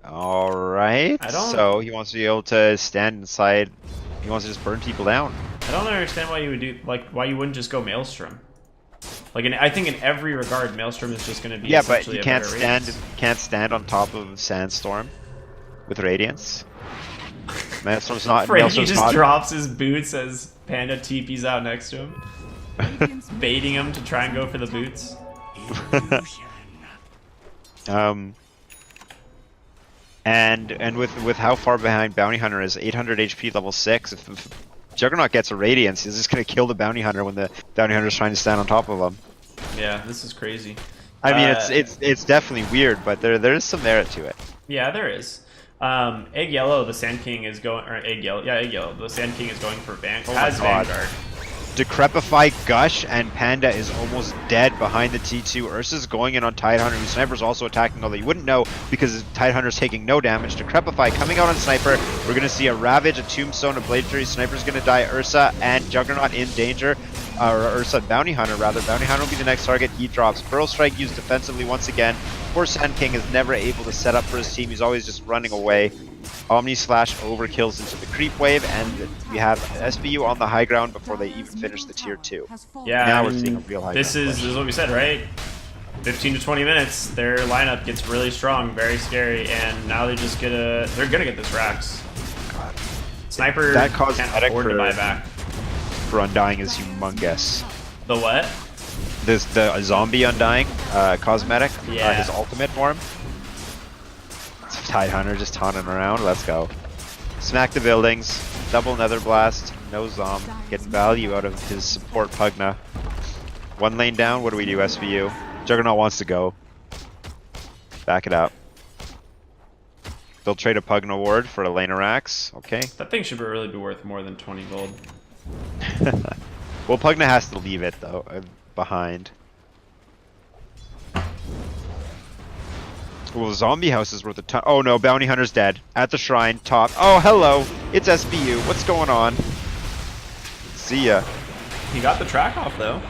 Alright. I don't- So he wants to be able to stand inside. He wants to just burn people down. I don't understand why you would do why you wouldn't just go Maelstrom. I think in every regard, Maelstrom is just going to be Yeah, but essentially you a can't better stand Radiance. can't stand on top of Sandstorm with Radiance. Maelstrom's not. Frankie Maelstrom's just not. drops his boots as Panda TP's out next to him, baiting him to try and go for the boots. And with how far behind Bounty Hunter is, 800 HP, level 6. If Juggernaut gets a Radiance, he's just gonna kill the Bounty Hunter when the Bounty Hunter's trying to stand on top of him. Yeah, this is crazy. I mean, it's definitely weird, but there is some merit to it. Yeah, there is. Egg Yellow, the Sand King is going, or Egg Yellow, yeah, Egg Yellow, the Sand King is going for Oh my has God. Vanguard. Decrepify Gush, and Panda is almost dead behind the T2. Ursa's going in on Tidehunter, whose Sniper's also attacking, although you wouldn't know because Tidehunter's taking no damage. Decrepify coming out on Sniper. We're going to see a Ravage, a Tombstone, a Blade Fury. Sniper's going to die. Ursa and Juggernaut in danger. Or Ursa, Bounty Hunter rather. Bounty Hunter will be the next target. He drops. Burrow Strike used defensively once again. Poor Sand King is never able to set up for his team. He's always just running away. Omni Slash overkills into the creep wave, and we have SBU on the high ground before they even finish the tier 2. Yeah, Now I we're mean, seeing a real high this ground is push. this is what we said, right? 15 to 20 minutes, their lineup gets really strong, very scary, and now they're gonna get this Rax. Sniper That can't cosmetic afford to buy back. for Undying is humongous. The what? The zombie Undying cosmetic, Yeah. his ultimate form. Tidehunter just taunting around. Let's go. Smack the buildings. Double Nether Blast. No Zom. Getting value out of his support Pugna. One lane down. What do we do, SVU? Juggernaut wants to go. Back it up. They'll trade a Pugna ward for a lane of Rax. Okay. That thing should really be worth more than 20 gold. Well, Pugna has to leave it, though, behind. Well, Zombie House is worth a ton. Oh no, Bounty Hunter's dead. At the shrine, top. Oh, hello. It's SBU. What's going on? See ya. He got the track off though.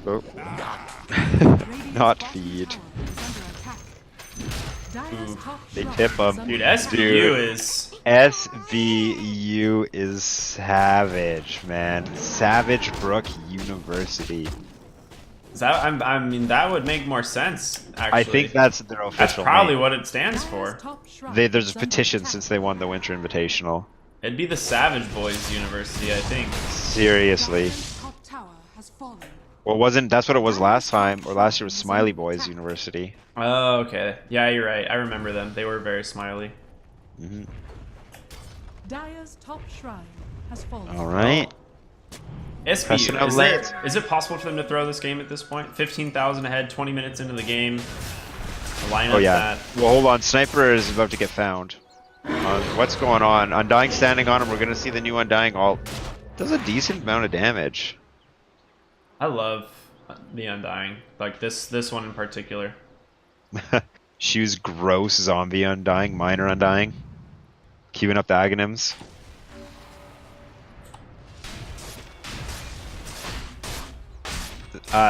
Oh. Not feed. They tip him. Dude, SBU Dude. is SBU is savage, man. Savage Brook University. I mean, that would make more sense, actually. I think that's their official That's probably name. what it stands for. There's a petition since they won the Winter Invitational. It'd be the Savage Boys University, I think. Seriously. Well, that's what it was last time, or last year was Smiley Boys University. Oh, okay. Yeah, you're right. I remember them. They were very smiley. Mm-hmm. Dyer's top shrine has fallen. All right. Pressing out lanes. Is it possible for them to throw this game at this point? 15,000 ahead, 20 minutes into the game. The lineup Oh yeah. that. Well, hold on. Sniper is about to get found. What's going on? Undying standing on him. We're gonna see the new Undying ult. Does a decent amount of damage. I love the Undying. Like this one in particular. Shoes gross zombie Undying, minor Undying. Queuing up the Aghanims.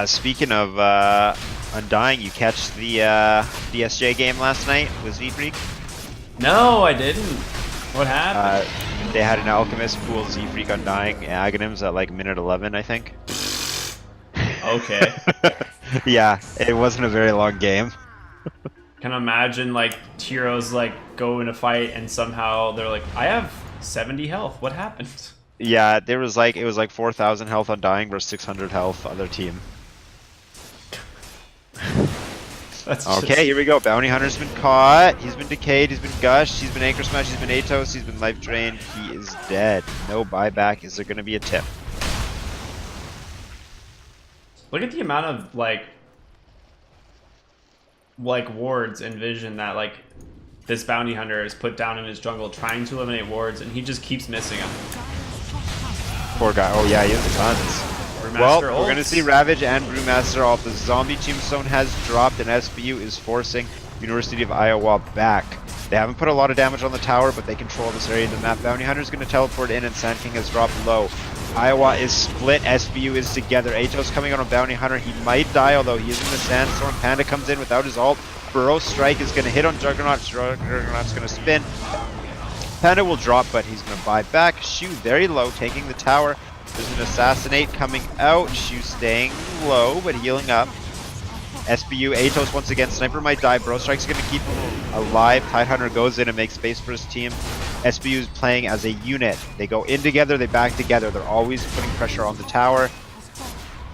Speaking of Undying, you catch the DSJ game last night with Z-Freak? No, I didn't. What happened? They had an Alchemist pool Z-Freak Undying Aghanims at like minute 11, I think. Okay. Yeah, it wasn't a very long game. Can imagine like heroes like go in a fight and somehow they're like, I have 70 health. What happened? Yeah, it was like 4,000 health Undying versus 600 health other team. That's Okay, here we go. Bounty Hunter's been caught. He's been decayed. He's been gushed. He's been anchor smashed. He's been Atos. He's been life drained. He is dead. No buyback. Is there going to be a tip? Look at the amount of like wards and vision that like this bounty hunter has put down in his jungle trying to eliminate wards, and he just keeps missing them. Poor guy. Oh yeah, he has tons. Brewmaster Well, we're ults. going to see Ravage and Brewmaster ult. The zombie tombstone has dropped, and SBU is forcing University of Iowa back. They haven't put a lot of damage on the tower, but they control this area of the map. Bounty Hunter is going to teleport in, and Sand King has dropped low. Iowa is split. SBU is together. Atos coming on a Bounty Hunter. He might die, although he is in the sandstorm. Panda comes in without his ult. Burrow Strike is going to hit on Juggernaut. Juggernaut's going to spin. Panda will drop, but he's going to buy back. Shu very low, taking the tower. There's an Assassinate coming out. Shu staying low, but healing up. SBU, Atos once again. Sniper might die. Burrow Strike's going to keep him alive. Tidehunter goes in and makes space for his team. SBU is playing as a unit. They go in together, they back together. They're always putting pressure on the tower.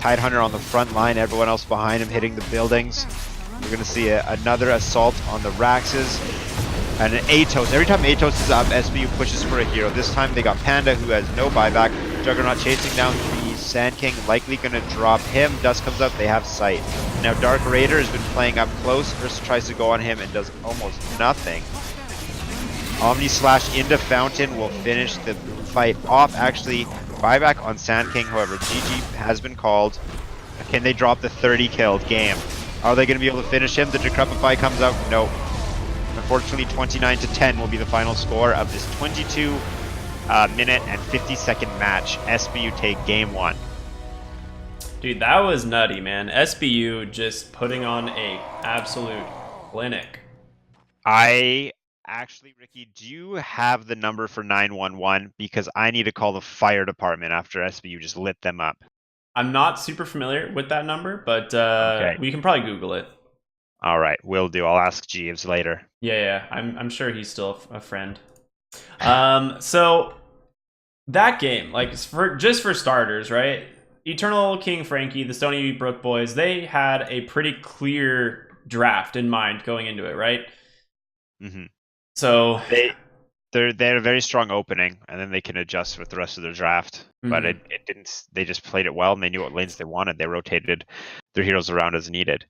Tidehunter on the front line, everyone else behind him hitting the buildings. We're going to see another assault on the Raxes. And an Atos. Every time Atos is up, SBU pushes for a hero. This time they got Panda, who has no buyback. Juggernaut chasing down the Sand King, likely going to drop him. Dust comes up, they have sight. Now Dark Raider has been playing up close. Ursa tries to go on him and does almost nothing. Omni Slash into Fountain will finish the fight off. Actually, buyback on Sand King, however, GG has been called. Can they drop the 30 killed game? Are they going to be able to finish him? The Decrepify comes out. No. Unfortunately, 29 to 10 will be the final score of this 22 minute and 50-second match. SBU take game 1. Dude, that was nutty, man. SBU just putting on a absolute clinic. Actually, Ricky, do you have the number for 911? Because I need to call the fire department after SBU just lit them up. I'm not super familiar with that number, but Okay. we can probably Google it. All right, will do. I'll ask Jeeves later. Yeah, I'm sure he's still a friend. So that game, like just for starters, right? Eternal King Frankie, the Stony Brook boys, they had a pretty clear draft in mind going into it, right? Mm-hmm. So they're a very strong opening, and then they can adjust with the rest of their draft. Mm-hmm. But it didn't. They just played it well, and they knew what lanes they wanted. They rotated their heroes around as needed.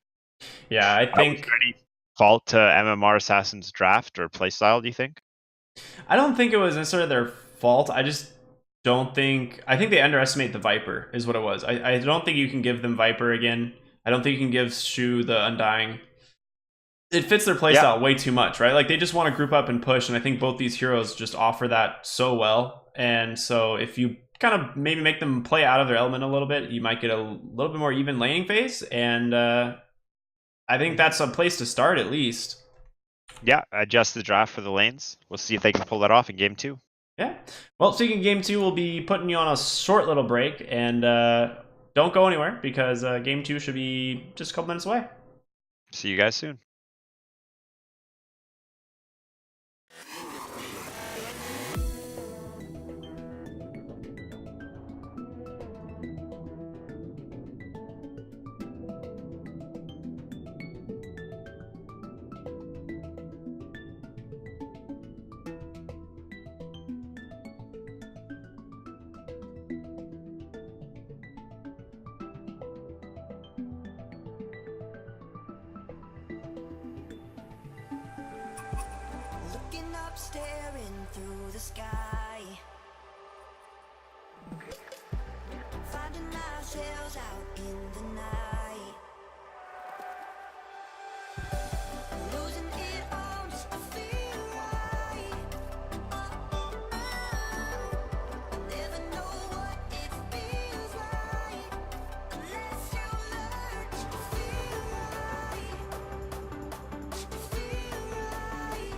Yeah, I think. Was there any fault to MMR Assassin's draft or playstyle? Do you think? I don't think it was necessarily their fault. I just don't think. I think they underestimate the Viper, is what it was. I don't think you can give them Viper again. I don't think you can give Shu the Undying. It fits their playstyle way too much, right? Like, they just want to group up and push, and I think both these heroes just offer that so well. And so if you kind of maybe make them play out of their element a little bit, you might get a little bit more even laning phase, and I think that's a place to start at least. Yeah, adjust the draft for the lanes. We'll see if they can pull that off in game 2. Yeah. Well, speaking of game 2, we'll be putting you on a short little break, and don't go anywhere, because game 2 should be just a couple minutes away. See you guys soon. Staring through the sky, finding ourselves out in the night, losing it all just to feel right. Never know what it feels like unless you learn to feel right. Feel right.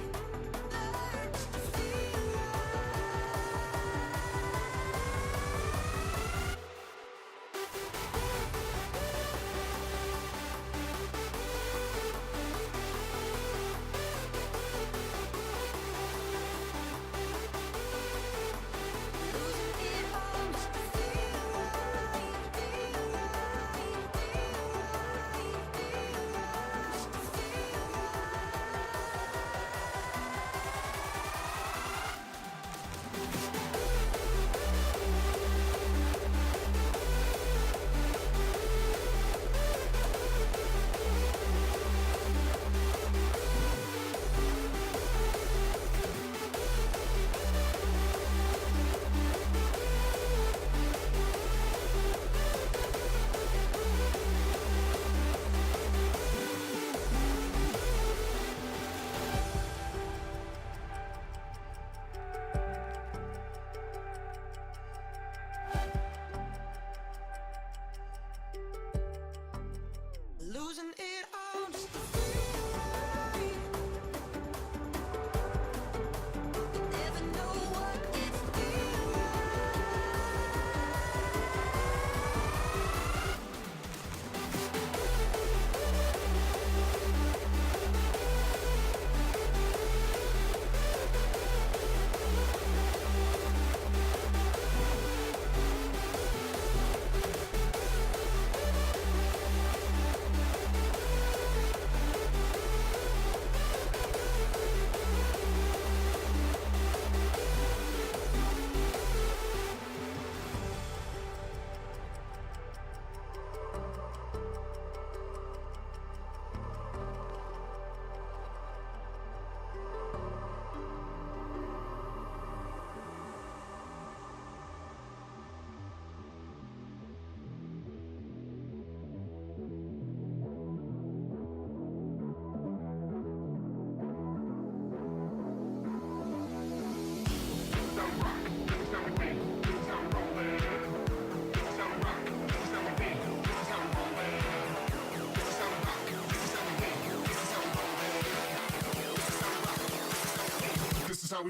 All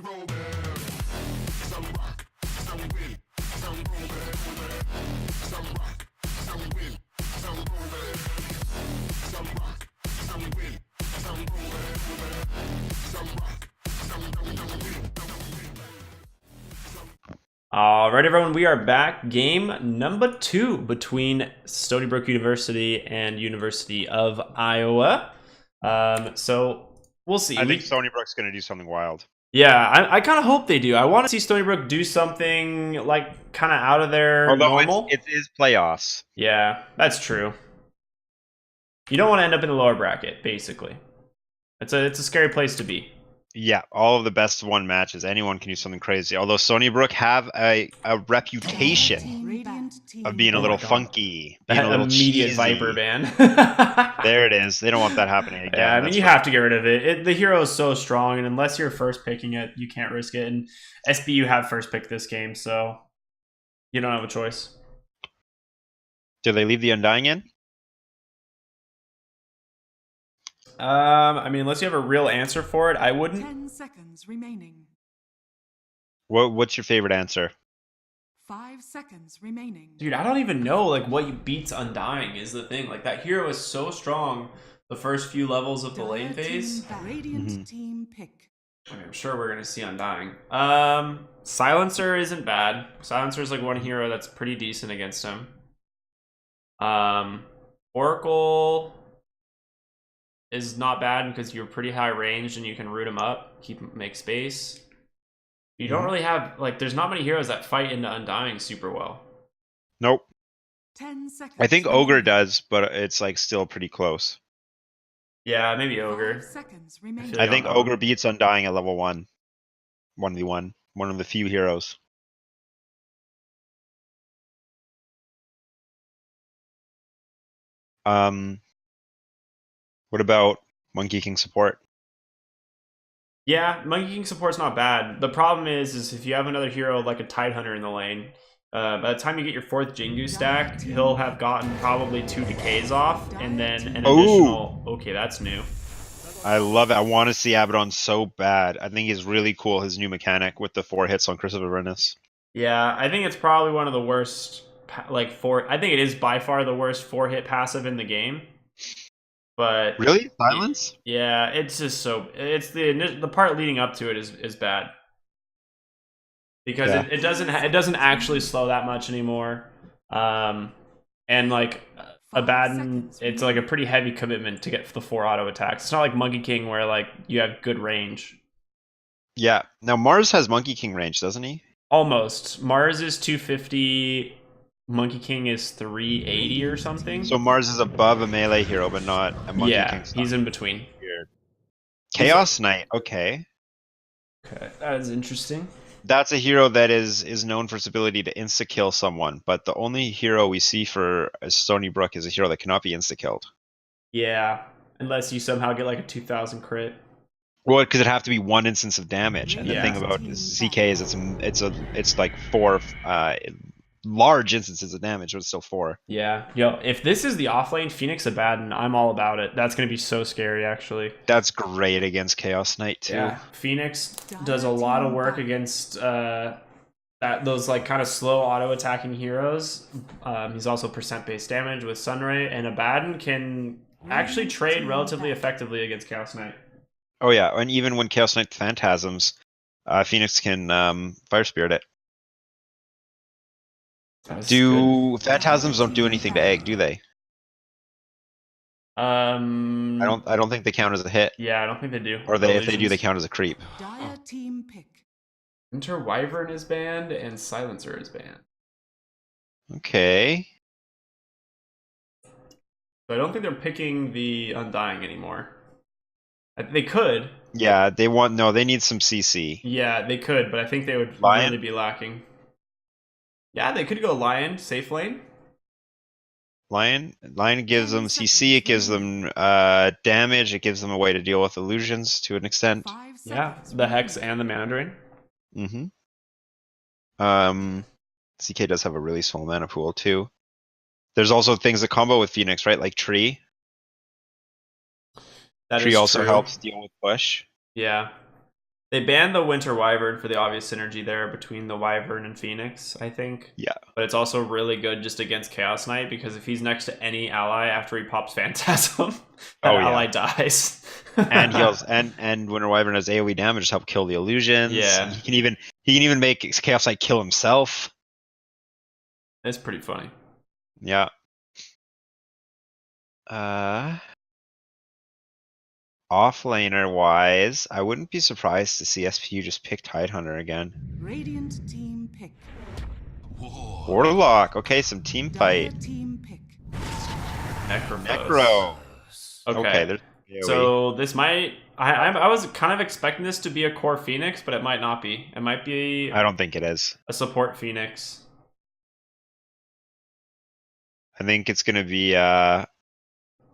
right, everyone, we are back. Game number 2 between Stony Brook University and University of Iowa. So we'll see. I think Stony Brook's going to do something wild. Yeah, I kind of hope they do. I want to see Stony Brook do something like kind of out of their normal. It is playoffs. Yeah, that's true. You don't want to end up in the lower bracket, basically. It's a scary place to be. Yeah, all of the best one matches. Anyone can do something crazy. Although Stony Brook have a reputation Radiant team of being a Oh little my God. funky, being That a little immediate cheesy. Viper ban. There it is. They don't want that happening again. Yeah, I mean, That's you for- have to get rid of it. The hero is so strong, and unless you're first picking it, you can't risk it. And SBU have first pick this game, so you don't have a choice. Do they leave the Undying in? I mean, unless you have a real answer for it, I wouldn't. 10 seconds remaining. What's your favorite answer? 5 seconds remaining. Dude, I don't even know like what beats Undying is the thing. Like that hero is so strong the first few levels of the lane Dire phase. team back. Radiant Mhm. team pick. I mean, I'm sure we're gonna see Undying. Silencer isn't bad. Silencer is like one hero that's pretty decent against him. Oracle is not bad because you're pretty high range and you can root him up, make space. You don't really have like there's not many heroes that fight into Undying super well. Nope. 10 seconds. I think Ogre remaining. does, but it's like still pretty close. Yeah, maybe 5 Ogre. seconds remaining. feel I like think don't know. Ogre beats Undying at level 1. 1v1. One of the few heroes. What about Monkey King support? Yeah, Monkey King support's not bad. The problem is if you have another hero like a Tidehunter in the lane, by the time you get your 4th Jingu stack, he'll have gotten probably 2 decays off, and then an Ooh. additional. Okay, that's new. I love it. I want to see Abaddon so bad. I think he's really cool, his new mechanic with the 4 hits on Curse of Avernus. Yeah, I think it's probably one of the worst. I think it is by far the worst 4-hit passive in the game. But Really? Silence? yeah, it's just so it's the part leading up to it is bad because Yeah. it doesn't actually slow that much anymore, and like 5 Abaddon, seconds it's like a pretty heavy commitment to get the 4 auto attacks. It's not like Monkey King where like you have good range. Yeah. Now Mars has Monkey King range, doesn't he? Almost. Mars is 250. Monkey King is 380 or something. So Mars is above a melee hero, but not a Monkey yeah, King. he's in between. Weird. Chaos Knight. Okay. Okay, that is interesting. That's a hero that is known for its ability to insta-kill someone, but the only hero we see for Stony Brook is a hero that cannot be insta-killed. Yeah, unless you somehow get like a 2000 crit. Well, because it'd have to be 1 instance of damage, and Yeah. the thing about CK is it's like 4 large instances of damage, but it's still 4. Yeah, yo, if this is the offlane Phoenix Abaddon, I'm all about it. That's gonna be so scary, actually. That's great against Chaos Knight too. Yeah, Phoenix does a lot of work against those like kind of slow auto attacking heroes. He's also percent based damage with Sunray, and Abaddon can actually trade relatively effectively against Chaos Knight. Oh yeah, and even when Chaos Knight phantasms, Phoenix can Fire Spirit it. That's Do phantasms don't do anything to egg, do they? good. I don't think they count as a hit. Yeah, I don't think they do. Or if they do, Illusions. they count as a creep. Dire team pick. Winter Wyvern is banned and Silencer is banned. Okay. So I don't think they're picking the Undying anymore. They could. Yeah, they need some CC. Yeah, they could, but I think they would Lion? really be lacking. Yeah, they could go Lion, safe lane. Lion gives them CC, it gives them damage, it gives them a way to deal with illusions to an extent. 5 seconds. Yeah, the Hex and the Mana Drain. CK does have a really small mana pool too. There's also things that combo with Phoenix, right? Like Tree. That Tree is also true. helps deal with push. Yeah. They banned the Winter Wyvern for the obvious synergy there between the Wyvern and Phoenix, I think. Yeah. But it's also really good just against Chaos Knight, because if he's next to any ally after he pops Phantasm, that ally dies. And heals and Winter Wyvern has AoE damage to help kill the illusions. Yeah. He can even make Chaos Knight kill himself. It's pretty funny. Yeah. Offlaner wise, I wouldn't be surprised to see SPU just pick Tidehunter again. Radiant team pick. Warlock. Okay, some team fight. Dire team pick. Necro. Okay. There's AoE. So this might... I was kind of expecting this to be a core Phoenix, but it might not be. It might be I don't think it is. a support Phoenix. I think it's gonna be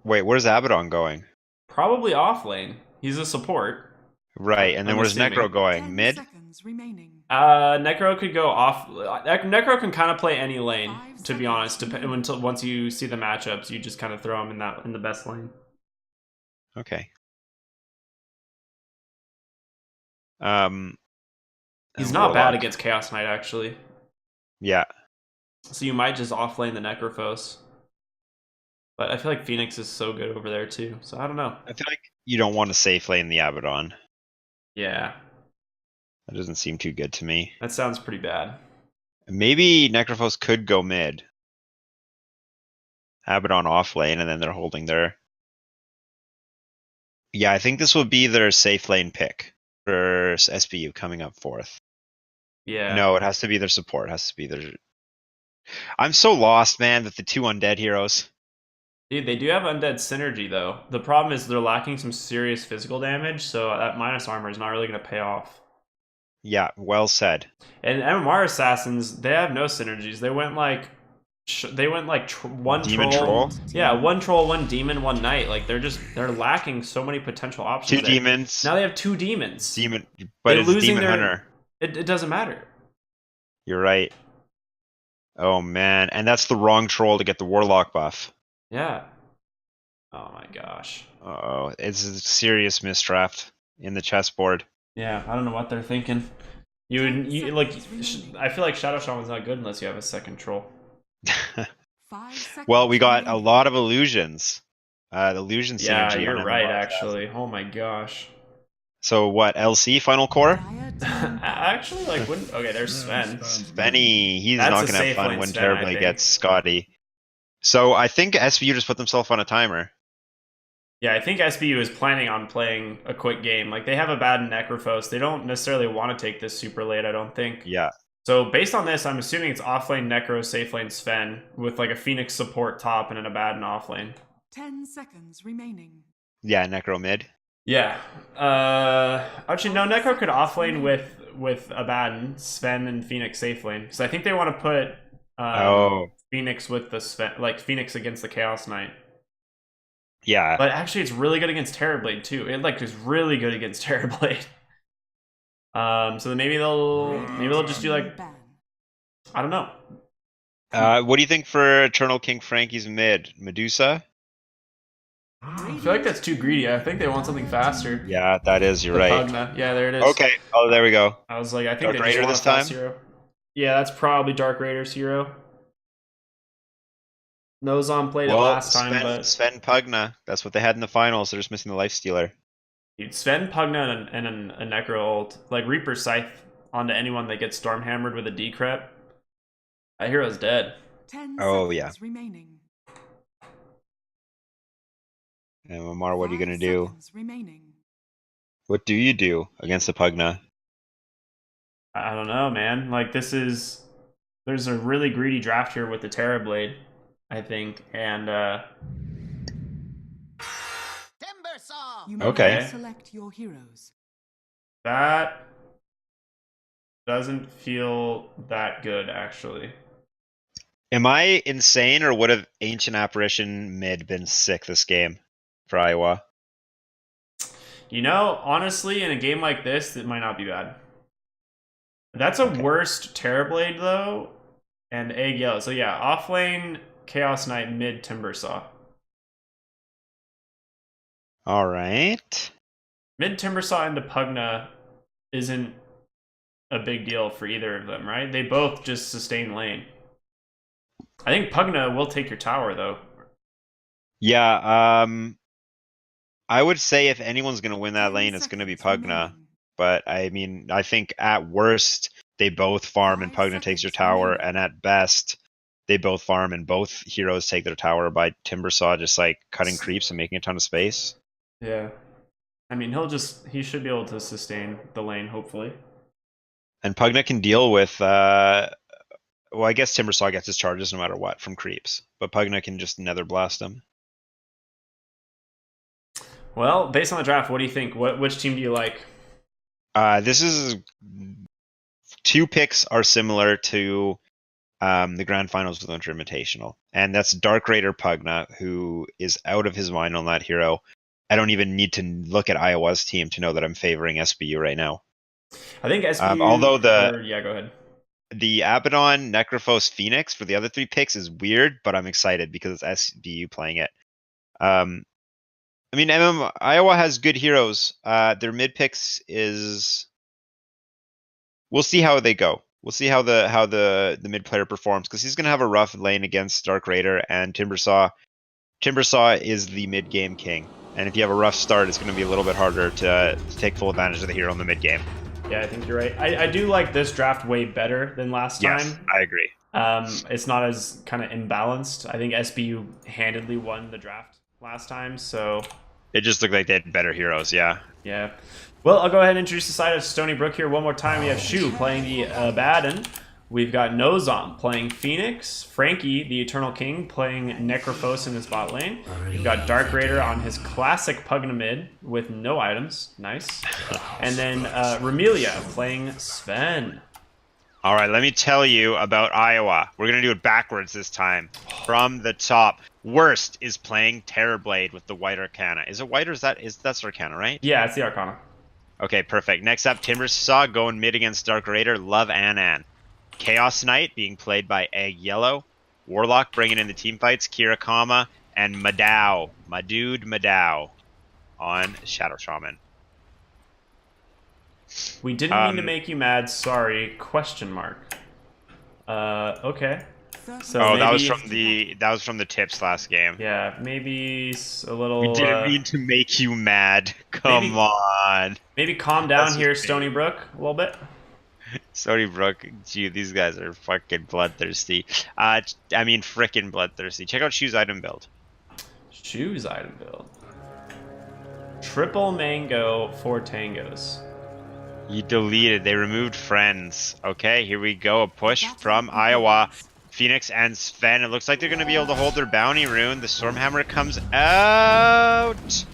wait, where's Abaddon going? Probably off lane. He's a support. Right, and then I'm where's assuming. Necro going? 10 Mid? seconds remaining. Necro could go off. Necro can kind of play any lane, 5 to be seconds honest. remaining. Until once you see the matchups, you just kind of throw him in the best lane. Okay. He's and not bad Warlock. against Chaos Knight, actually. Yeah. So you might just offlane the Necrophos. But I feel like Phoenix is so good over there too. So I don't know. I feel like you don't want to safe lane the Abaddon. Yeah, That doesn't seem too good to me. that sounds pretty bad. Maybe Necrophos could go mid. Abaddon off lane, and then they're holding their... Yeah, I think this will be their safe lane pick for SPU coming up fourth. Yeah. No, it has to be their support. It has to be their... I'm so lost, man, with the two undead heroes. Dude, they do have undead synergy though. The problem is they're lacking some serious physical damage, so that minus armor is not really going to pay off. Yeah, well said. And MMR assassins, they have no synergies. They went like one Demon troll. troll? Yeah, one troll, one demon, one knight. Like they're lacking so many potential options. Two there. demons. Now they have two demons. Demon, but They're it's losing Demon their- Hunter. It doesn't matter. You're right. Oh man, and that's the wrong troll to get the Warlock buff. Yeah. Oh my gosh. Oh, it's a serious misdraft in the chessboard. Yeah, I don't know what they're thinking. You like. I feel like Shadow Shaman's not good unless you have a second troll. 5 seconds Well, we got a remaining. lot of illusions. The illusion Yeah, synergy. you're on right. MMR. Actually, oh my gosh. So what? LC final core? Dire team Actually, like when okay, there's Sven. Benny, he's That's not a gonna have safe fun lane when Sven, I Terribly think. gets Scotty. So I think SVU just put themselves on a timer. Yeah, I think SBU is planning on playing a quick game. Like they have a bad Necrophos. They don't necessarily want to take this super late. I don't think. Yeah. So based on this, I'm assuming it's offlane Necro, safe lane Sven with like a Phoenix support top and an Abaddon offlane. 10 seconds remaining. Yeah, Necro mid. Yeah. Actually, no. Necro could offlane with Abaddon, Sven, and Phoenix safe lane because I think they want to put Phoenix with the Sven, like Phoenix against the Chaos Knight. Yeah. But actually, it's really good against Terrorblade too. It like is really good against Terrorblade. So then maybe they'll just do like Ban. I don't know. What do you think for Eternal King Frankie's mid? Medusa? I feel like that's too greedy. I think they want something faster. Yeah, that is. You're The right. Pugna. Yeah, there it is. Okay. Oh, there we go. I was like, I think Dark they just Raider want this a fast time? hero. Yeah, that's probably Dark Raider's hero. Nozon played it last time, but Sven Pugna. That's what they had in the finals. They're just missing the Lifestealer. dude, Sven, Pugna, and a Necro ult. Like Reaper Scythe onto anyone that gets Storm Hammered with a decrep. That hero's dead. 10 Oh, seconds yeah. remaining. And Mamar, what are you 5 gonna do? seconds remaining. What do you do against the Pugna? I don't know, man. Like there's a really greedy draft here with the Terrorblade, I think, and You may Okay. now select your heroes. that doesn't feel that good actually. Am I insane, or would have Ancient Apparition mid been sick this game for Iowa? You know, honestly, in a game like this, it might not be bad. That's a Okay. worst Terrorblade though, and Egg Yellow. So yeah, offlane Chaos Knight mid Timbersaw. All right. Mid Timbersaw into Pugna isn't a big deal for either of them, right? They both just sustain lane. I think Pugna will take your tower though. Yeah, I would say if anyone's going to win that 10 lane, it's going to be seconds Pugna. remaining. But I mean, I think at worst, they both farm and 5 Pugna takes your seconds tower, remaining. and at best, they both farm and both heroes take their tower by Timbersaw just like cutting creeps and making a ton of space. Yeah. I mean, he should be able to sustain the lane, hopefully. And Pugna can deal with, well, I guess Timbersaw gets his charges no matter what from creeps, but Pugna can just nether blast him. Well, based on the draft, what do you think? Which team do you like? This is 2 picks are similar to the grand finals of the Winter Invitational, and that's Dark Raider Pugna, who is out of his mind on that hero. I don't even need to look at Iowa's team to know that I'm favoring SBU right now. I think SBU. Although yeah, go ahead. the Abaddon, Necrophos, Phoenix for the other 3 picks is weird, but I'm excited because it's SBU playing it. I mean, Iowa has good heroes. Their mid picks is. We'll see how they go. We'll see how the mid player performs because he's gonna have a rough lane against Dark Raider and Timbersaw. Timbersaw is the mid game king, and if you have a rough start, it's gonna be a little bit harder to take full advantage of the hero in the mid game. Yeah, I think you're right. I do like this draft way better than last time. Yes, I agree. It's not as kind of imbalanced. I think SBU handedly won the draft last time, so It just looked like they had better heroes. Yeah. yeah. Well, I'll go ahead and introduce the side of Stony Brook here one more time. We have Shu playing the Abaddon. We've got Nozom playing Phoenix. Frankie, the Eternal King, playing Necrophos in his bot lane. We've got Dark Raider on his classic Pugna mid with no items. Nice. And then Remelia playing Sven. All right, let me tell you about Iowa. We're going to do it backwards this time. From the top. Worst is playing Terrorblade with the White Arcana. Is it white or that's Arcana, right? Yeah, it's the Arcana. Okay, perfect. Next up, Timbersaw going mid against Dark Raider. Love Anan. Chaos Knight being played by Egg Yellow. Warlock bringing in the team fights. Kirakama and Madao. My dude Madao on Shadow Shaman. We didn't mean to make you mad. Sorry. Question mark. Okay. So Oh, that maybe, was from the tips last game. yeah, maybe a little. We didn't mean to make you mad. Come maybe- on. Maybe calm down That's here, just me. Stony Brook, a little bit. Stony Brook, gee, these guys are fucking bloodthirsty. I mean, frickin' bloodthirsty. Check out Shu's item build. Shoes item build. Triple mango, 4 tangos. You deleted. They removed friends. Okay, here we go. A push from Iowa. Phoenix and Sven. It looks like they're going to be able to hold their bounty rune. The Stormhammer comes out.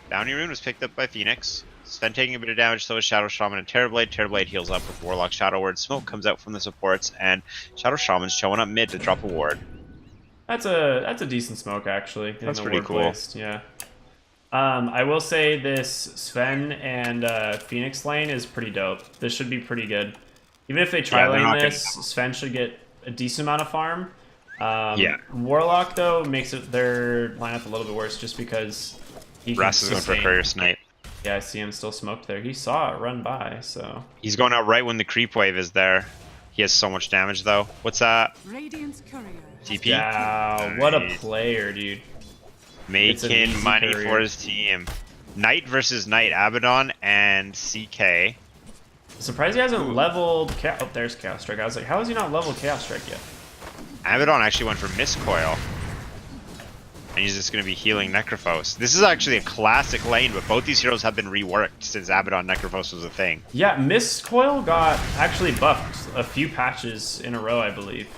Bounty rune was picked up by Phoenix. Sven taking a bit of damage, so is Shadow Shaman and Terrorblade. Terrorblade heals up with Warlock Shadow Word. Smoke comes out from the supports, and Shadow Shaman's showing up mid to drop a ward. That's a decent smoke, actually. getting That's the pretty ward cool. placed, yeah. I will say this Sven and Phoenix lane is pretty dope. This should be pretty good. Even if they try Yeah, they're lane not gonna- this, Sven should get a decent amount of farm. Yeah. Warlock, though, makes their lineup a little bit worse just because he can Ras is going for a sustain. Courier Snipe. Yeah, I see him still smoked there. He saw it run by, so... He's going out right when the creep wave is there. He has so much damage, though. What's that? Radiant's courier. has TP? been Yeah, what a Nice. player, dude. It's an Making easy money courier. for his team. Knight versus Knight, Abaddon and CK. Surprised he hasn't leveled... Oh, there's Chaos Strike. I was like, how has he not leveled Chaos Strike yet? Abaddon actually went for Mistcoil. And he's just going to be healing Necrophos. This is actually a classic lane, but both these heroes have been reworked since Abaddon Necrophos was a thing. Yeah, Mist Coil got actually buffed a few patches in a row, I believe.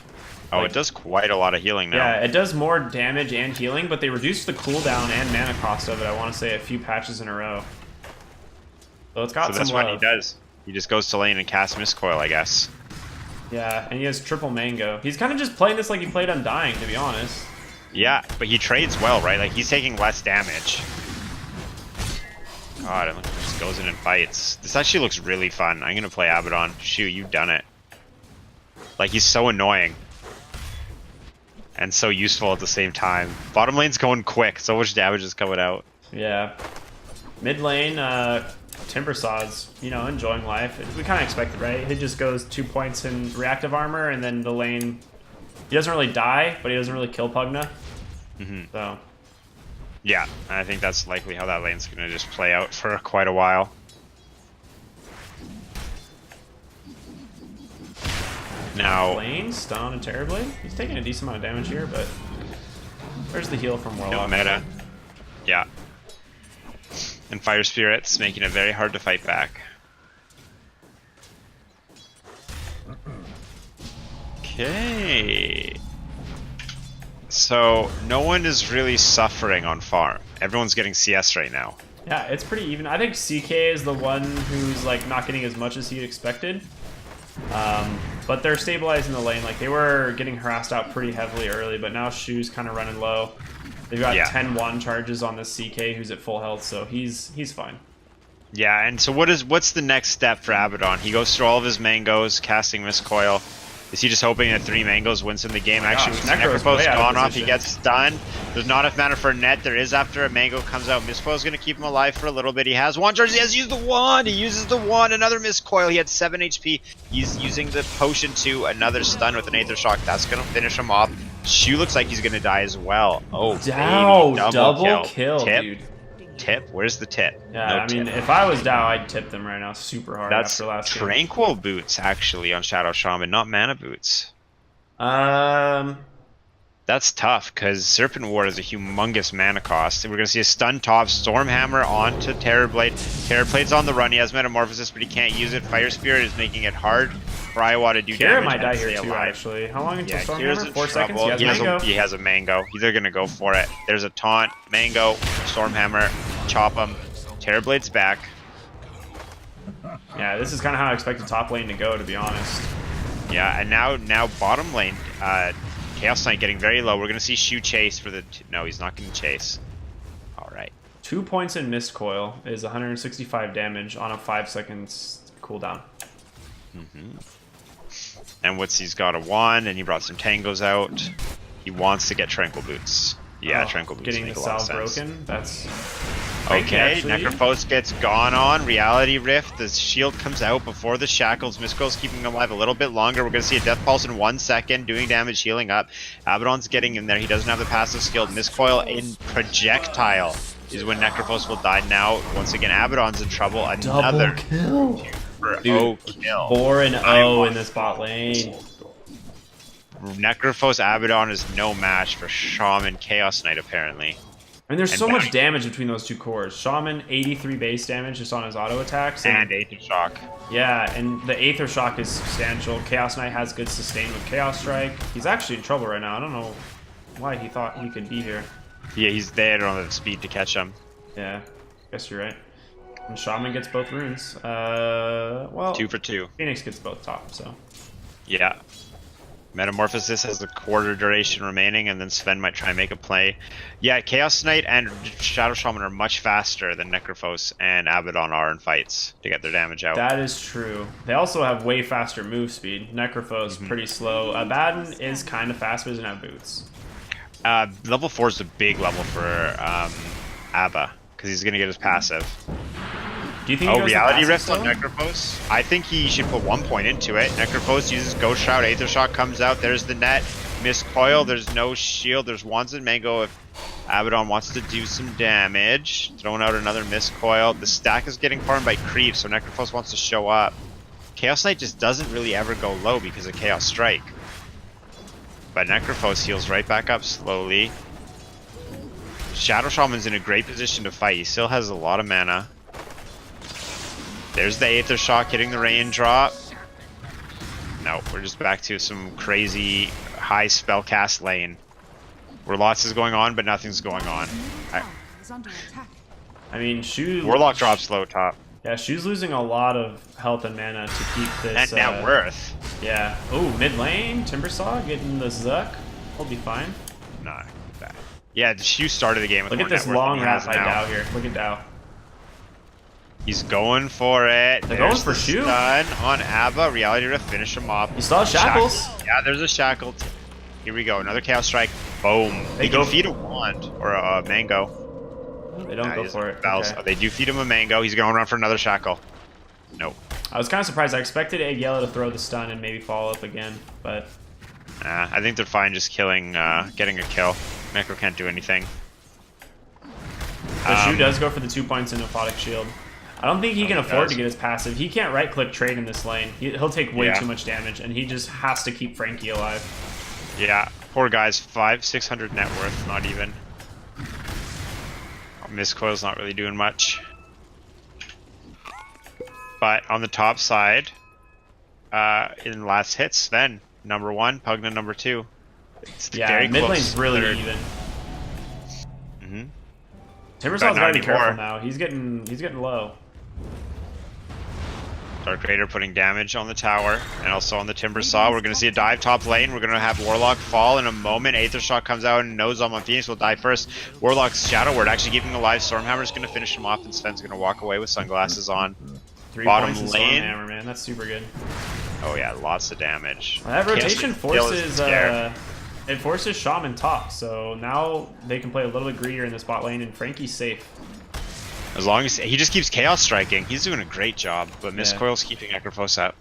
Oh, Like- it does quite a lot of healing now. Yeah, it does more damage and healing, but they reduced the cooldown and mana cost of it, I want to say, a few patches in a row. So it's got So that's some what he love. does. He just goes to lane and casts Mistcoil, I guess. Yeah, and he has triple mango. He's kind of just playing this like he played Undying, to be honest. Yeah, but he trades well, right? Like, he's taking less damage. God, and look, he just goes in and fights. This actually looks really fun. I'm gonna play Abaddon. Shoot, you've done it. Like, he's so annoying. And so useful at the same time. Bottom lane's going quick. So much damage is coming out. Yeah. Mid lane, Timbersaw's, you know, enjoying life. We kind of expected, right? He just goes 2 points in reactive armor, and then the lane, he doesn't really die, but he doesn't really kill Pugna. So Yeah, I think that's likely how that lane's going to just play out for quite a while. Now, lane, stun, and Terrorblade. He's taking a decent amount of damage here, but where's the heal from no Warlock? meta. Yeah. And Fire Spirit's making it very hard to fight back. Okay. So, no one is really suffering on farm. Everyone's getting CS right now. Yeah, it's pretty even. I think CK is the one who's like not getting as much as he expected. But they're stabilizing the lane. Like they were getting harassed out pretty heavily early, but now Shu's kind of running low. They've got 10-1 charges on this CK who's at full health, so he's fine. Yeah, and so what's the next step for Abaddon? He goes through all of his mangoes, casting Mistcoil. Is he just hoping that 3 mangoes wins him the game? Actually, Necro's Necropost's way out of gone off. He position. gets stunned. There's not enough mana for a net. There is after a mango comes out. Mistcoil's going to keep him alive for a little bit. He has 1 charge. He has used the 1. He uses the 1. Another Mistcoil. He had 7 HP. He's using the potion to another stun with an Aether Shock. That's going to finish him off. Shu looks like he's going to die as well. Oh, Dow, baby. double kill, Tip. dude. Tip? Where's the tip? Yeah, No I mean, tip. if I was Dow, I'd tip them right now super hard That's after last game. Tranquil Boots, actually, on Shadow Shaman, not Mana Boots. That's tough, because Serpent Ward is a humongous mana cost. We're going to see a stun top, Stormhammer onto Terrorblade. Terrorblade's on the run, he has Metamorphosis, but he can't use it. Fire Spirit is making it hard for Iowa to do Kira damage. might and die stay here too, alive. actually. How long until Yeah, Kira's Stormhammer? in 4 seconds? trouble. He has Mango. He has a Mango. They're going to go for it. There's a taunt, Mango, Stormhammer, chop him. Terrorblade's back. Yeah, this is kind of how I expected top lane to go, to be honest. Yeah, and now bottom lane, Chaos Knight getting very low. We're going to see Shu chase for the... No, he's not going to chase. All right. 2 points in Mist Coil is 165 damage on a 5 seconds cooldown. And he's got a 1, and he brought some Tangos out. He wants to get Tranquil Boots. Yeah, Oh, Tranquil Boots getting make the a lot of salve sense. broken. That's Okay, actually. Necrophos gets gone on. Reality Rift. The shield comes out before the shackles. Mistcoil's keeping him alive a little bit longer. We're going to see a Death Pulse in 1 second, doing damage, healing up. Abaddon's getting in there. He doesn't have the passive skill. Mistcoil in Projectile is when Necrophos will die. Now, once again, Abaddon's in trouble. Another kill. for Dude, O kill. 4 and 0 in this bot lane. Necrophos Abaddon is no match for Shaman Chaos Knight, apparently. I mean, there's And so much back. damage between those 2 cores. Shaman, 83 base damage just on his auto attacks. And Aether Shock. Yeah, and the Aether Shock is substantial. Chaos Knight has good sustain with Chaos Strike. He's actually in trouble right now. I don't know why he thought he could be here. Yeah, he's there on the speed to catch him. Yeah, guess you're right. And Shaman gets both runes. Well, 2 for 2. Phoenix gets both top, so. Yeah. Metamorphosis has the quarter duration remaining, and then Sven might try and make a play. Yeah, Chaos Knight and Shadow Shaman are much faster than Necrophos and Abaddon are in fights to get their damage out. That is true. They also have way faster move speed. Necrophos pretty slow. Abaddon is kind of fast, but doesn't have boots. Level 4 is a big level for Abba, because he's going to get his passive. Do you think he goes Reality the Rift fastest, on though? Necrophos? I think he should put 1 point into it. Necrophos uses Ghost Shroud, Aether Shock comes out, there's the net. Mistcoil, there's no shield, there's Wands and Mango if Abaddon wants to do some damage. Throwing out another Mistcoil. The stack is getting farmed by creep, so Necrophos wants to show up. Chaos Knight just doesn't really ever go low because of Chaos Strike. But Necrophos heals right back up slowly. Shadow Shaman's in a great position to fight. He still has a lot of mana. There's the Aether Shock hitting the raindrop. No, we're just back to some crazy high spellcast lane. Where lots is going on, but nothing's going on. Is under attack. I mean, Shu... Warlock drops low top. Yeah, Shu's losing a lot of health and mana to keep this... And net worth. Yeah. Oh, mid lane, Timbersaw getting the Zuck. He'll be fine. Not bad. Yeah, Shu started the game with Look more at this net worth than long he wrap has by now. Dow here. Look at Dow. He's going for it. They're There's going for the Shu. stun on Abba. Reality Rift, finish him off. You still have Shackles. Yeah, there's a shackle. Here we go. Another Chaos Strike. Boom. They He go can feed a wand or a mango. They don't go for it. Bells. Okay. They do feed him a mango. He's going to run for another shackle. Nope. I was kind of surprised. I expected Egg Yellow to throw the stun and maybe follow up again, but I think they're fine just killing, getting a kill. Necro can't do anything. the Shu does go for the 2 points in Aphotic Shield. I don't think he can afford to get his passive. He can't right-click trade in this lane. He'll take way too much damage, and he just has to keep Frankie alive. Yeah, poor guy's 600 net worth, not even. Miscoil's not really doing much. But on the top side, in last hits, Sven, number 1, Pugna number 2. It's very mid close. lane's really Third. even. Mm-hmm. Timbersaw's gotta be 94. careful now. He's getting low. Dark Raider putting damage on the tower and also on the Timbersaw. We're going to see a dive top lane. We're going to have Warlock fall in a moment. Aether Shock comes out and knows on Phoenix will die first. Warlock's Shadow Word actually keeping him alive. Stormhammer's going to finish him off and Sven's going to walk away with sunglasses on. 3 Bottom points in lane. Stormhammer, man. That's super good. Oh yeah, lots of damage. That rotation forces scared. it forces Shaman top, so now they can play a little bit greedier in the spot lane, and Frankie's safe. As long as he just keeps Chaos striking, he's doing a great job. But Miscoil's keeping Necrophos out.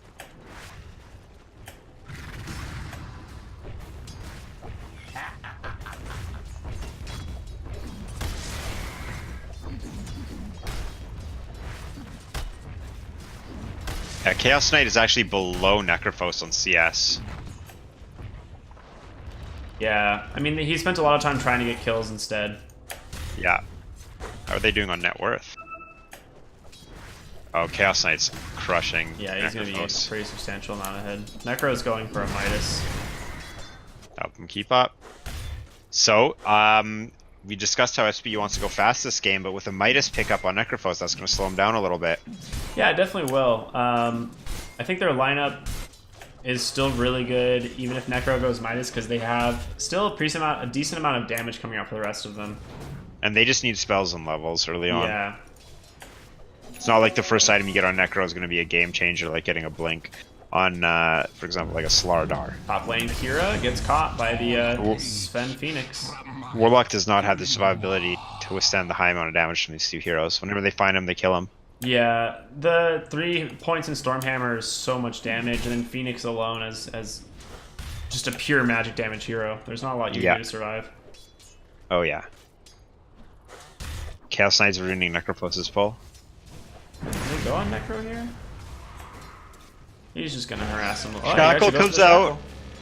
Yeah, Chaos Knight is actually below Necrophos on CS. Yeah, I mean, he spent a lot of time trying to get kills instead. Yeah. How are they doing on net worth? Oh, Chaos Knight's crushing. Yeah, he's going to be a Necrophos. pretty substantial amount ahead. Necro's going for a Midas. Help him keep up. So, we discussed how SPU wants to go fast this game, but with a Midas pickup on Necrophos, that's going to slow him down a little bit. Yeah, it definitely will. I think their lineup is still really good, even if Necro goes Midas, because they have still a decent amount of damage coming out for the rest of them. And they just need spells and levels early on. Yeah. It's not like the first item you get on Necro is going to be a game changer, like getting a Blink on, for example, like a Slardar. Top lane Kira gets caught by the Sven Phoenix. Warlock does not have the survivability to withstand the high amount of damage from these two heroes. Whenever they find him, they kill him. Yeah, the 3 points in Stormhammer is so much damage, and then Phoenix alone as just a pure magic damage hero. There's not a lot you can do to survive. Oh yeah. Chaos Knight's ruining Necrophos' pull. Can they go on Necro here? He's just gonna harass him. Oh, he Shackle actually goes for comes the out. Shackle.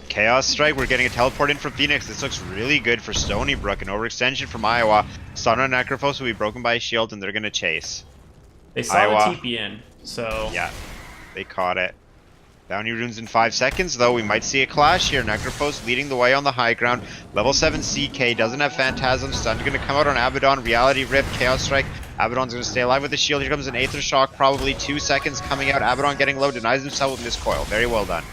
Chaos Strike, we're getting a teleport in from Phoenix. This looks really good for Stony Brook. An overextension from Iowa. Stun on Necrophos will be broken by a shield and they're gonna chase. They saw Iowa. the TP in, so Yeah, they caught it. Bounty runes in 5 seconds, though. We might see a clash here. Necrophos leading the way on the high ground. Level 7 CK doesn't have Phantasm. Stun going to come out on Abaddon. Reality Rip, Chaos Strike. Abaddon's going to stay alive with the shield. Here comes an Aether Shock, probably 2 seconds coming out. Abaddon getting low, denies himself with Miscoil. Very well done.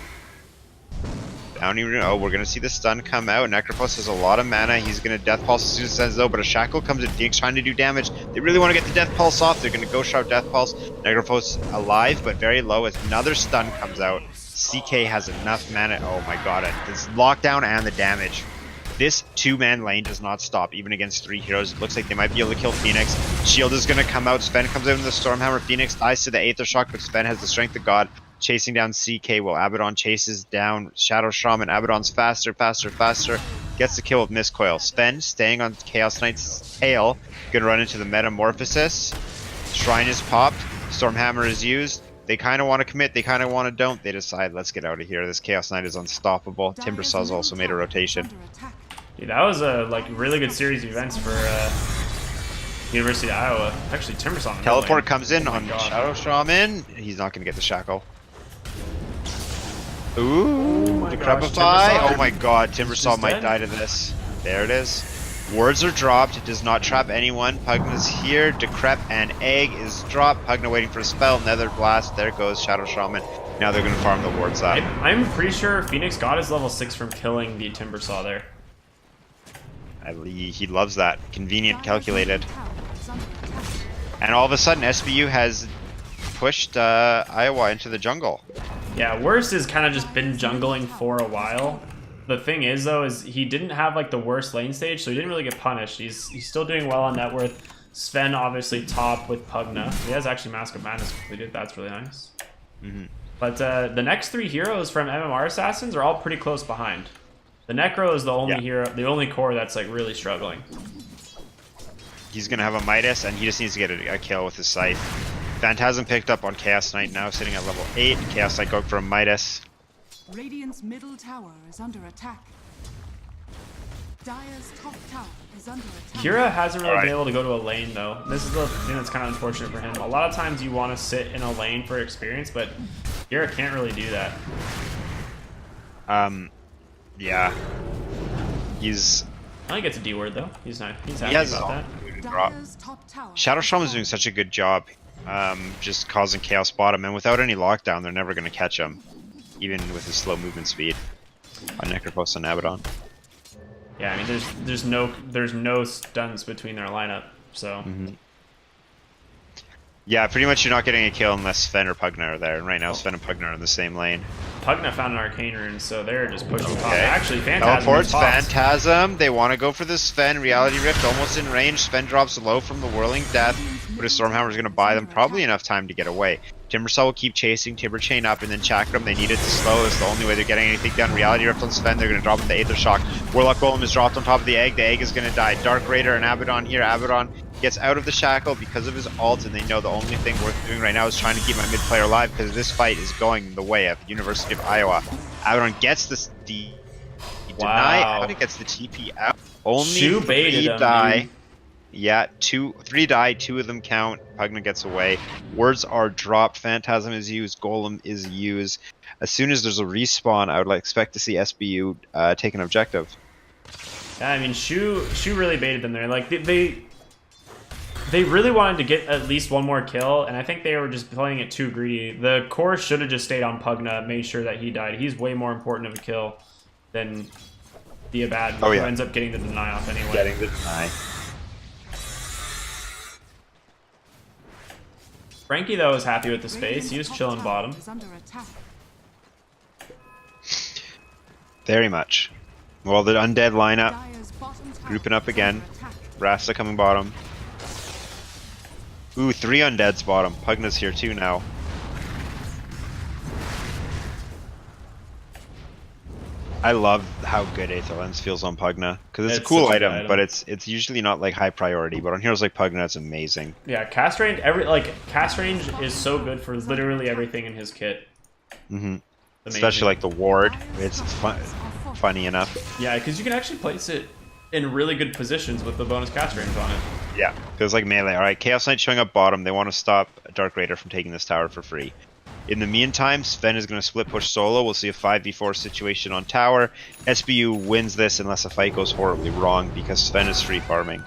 Bounty rune. Oh, we're going to see the stun come out. Necrophos has a lot of mana. He's going to Death Pulse as soon as it sends though, but a Shackle comes in. Phoenix trying to do damage. They really want to get the Death Pulse off. They're going to go sharp Death Pulse. Necrophos alive, but very low as another stun comes out. CK has enough mana. Oh my god, this lockdown and the damage. This 2-man lane does not stop, even against 3 heroes. It looks like they might be able to kill Phoenix. Shield is going to come out. Sven comes out in the Stormhammer. Phoenix dies to the Aether Shock, but Sven has the Strength of God. Chasing down CK while Abaddon chases down Shadow Shaman. Abaddon's faster. Gets the kill with Miscoil. Sven staying on Chaos Knight's tail. Gonna run into the Metamorphosis. Shrine is popped. Stormhammer is used. They kind of want to commit, they kind of want to don't. They decide, let's get out of here. This Chaos Knight is unstoppable. Timbersaw's also made a rotation. Dude, that was a really good series of events for University of Iowa. Actually, Timbersaw. Teleport comes in Oh my on God. Shadow Shaman. He's not going to get the Shackle. Ooh, my gosh, Decrepify. Timbersaw. Oh my god, Timbersaw Just might dead. die to this. There it is. Words are dropped. It does not trap anyone. Pugna's here. Decrep and Egg is dropped. Pugna waiting for a spell. Nether Blast. There goes Shadow Shaman. Now they're going to farm the wards up. I'm pretty sure Phoenix got his level 6 from killing the Timbersaw there. He loves that. Convenient, calculated. And all of a sudden, SBU has pushed Iowa into the jungle. Yeah, Worst has kind of just been jungling for a while. The thing is, though, is he didn't have like the worst lane stage, so he didn't really get punished. He's still doing well on net worth. Sven obviously top with Pugna. He has actually Mask of Madness completed. That's really nice. But the next 3 heroes from MMR Assassins are all pretty close behind. The Necro is the only hero, the only core that's like really struggling. He's gonna have a Midas, and he just needs to get a kill with his Scythe. Phantasm picked up on Chaos Knight, now sitting at level 8. Chaos Knight going for a Midas. Radiant's middle tower is under attack. Dire's top tower is under attack. Kira hasn't really been able to go to a lane though. This is the thing that's kind of unfortunate for him. A lot of times you want to sit in a lane for experience, but Kira can't really do that. Yeah. He's... I think it's a D word though. He's not. He's happy He has his about own that. food drop. Dire's top tower. Shadow Storm is doing such a good job, just causing Chaos bottom, and without any lockdown, they're never going to catch him, even with his slow movement speed. On Necropost and Abaddon. Yeah, I mean, there's no stuns between their lineup, so. Yeah, pretty much you're not getting a kill unless Sven or Pugna are there, and right now Sven and Pugna are in the same lane. Pugna found an arcane rune, so they're just pushing top. Actually, Phantasm Teleports, is pops. Phantasm. They want to go for the Sven. Reality Rift almost in range. Sven drops low from the Whirling Death, but a Stormhammer is going to buy them probably enough time to get away. Timbersaw will keep chasing, Timber Chain up, and then Chakram. They need it to slow. It's the only way they're getting anything done. Reality Rift on Sven. They're going to drop with the Aether Shock. Warlock Golem is dropped on top of the egg. The egg is going to die. Dark Raider and Abaddon here. Abaddon gets out of the shackle because of his ult, and they know the only thing worth doing right now is trying to keep my mid player alive because this fight is going the way of the University of Iowa. Abaddon gets the deny out, it gets the TP out. Only Shu baited 3 him, die. dude. Yeah, 3 die, 2 of them count. Pugna gets away. Words are dropped. Phantasm is used. Golem is used. As soon as there's a respawn, I would expect to see SBU take an objective. Yeah, I mean, Shu really baited them there. Like they really wanted to get at least one more kill, and I think they were just playing it too greedy. The core should have just stayed on Pugna, made sure that he died. He's way more important of a kill than the Abad, who ends up getting the deny off anyway. Getting the deny. Frankie, though, was happy with the space. He was chilling bottom. Is under attack. Very much. Well, the undead lineup Dire's bottom tower grouping up is again. under attack. Rasta coming bottom. Ooh, 3 undeads bottom. Pugna's here too now. I love how good Aether Lens feels on Pugna because it's a cool such a good item, but it's usually not like high priority. But on heroes like Pugna, it's amazing. Yeah, cast range. Cast range is so good for literally everything in his kit. Amazing. Especially like the ward. It's funny enough. Yeah, because you can actually place it in really good positions with the bonus cast range on it. Yeah, because like melee. All right, Chaos Knight showing up bottom. They want to stop Dark Raider from taking this tower for free. In the meantime, Sven is going to split push solo. We'll see a 5v4 situation on tower. SBU wins this unless a fight goes horribly wrong because Sven is free farming.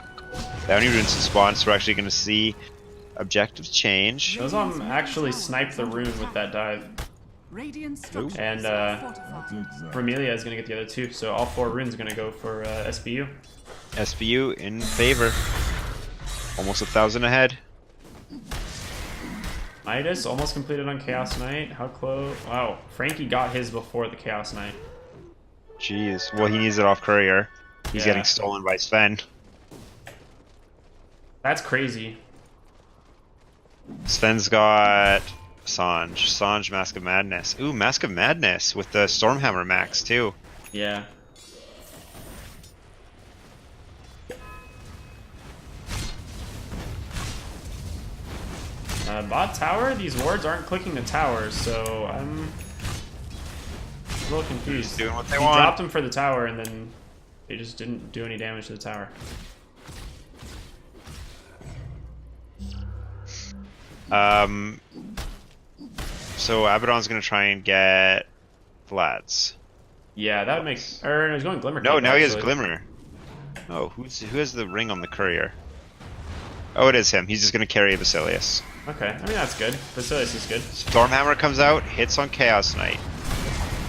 Bounty runes in spawn, so we're actually going to see objectives change. Ozom actually sniped the rune with that dive. Radiant structures And are fortified. Ramelia is going to get the other 2, so all 4 runes are going to go for SBU. SBU in favor. Almost 1,000 ahead. Midas almost completed on Chaos Knight. How close? Wow, Frankie got his before the Chaos Knight. Jeez. Well, he needs it off courier. He's getting stolen by Sven. That's crazy. Sven's got Sanj. Sanj, Mask of Madness. Ooh, Mask of Madness with the Stormhammer max too. Yeah. Bot tower, these wards aren't clicking the towers, so I'm a little confused. Just doing what they He want. dropped them for the tower, and then they just didn't do any damage to the tower. So Abaddon's gonna try and get Vlad's. Yeah, that would make. Or he's going Glimmer. No, Cape, now he has actually. Glimmer. Oh, who has the ring on the courier? Oh, it is him. He's just gonna carry Basilius. Okay, I mean that's good. Basilius is good. Stormhammer comes out, hits on Chaos Knight.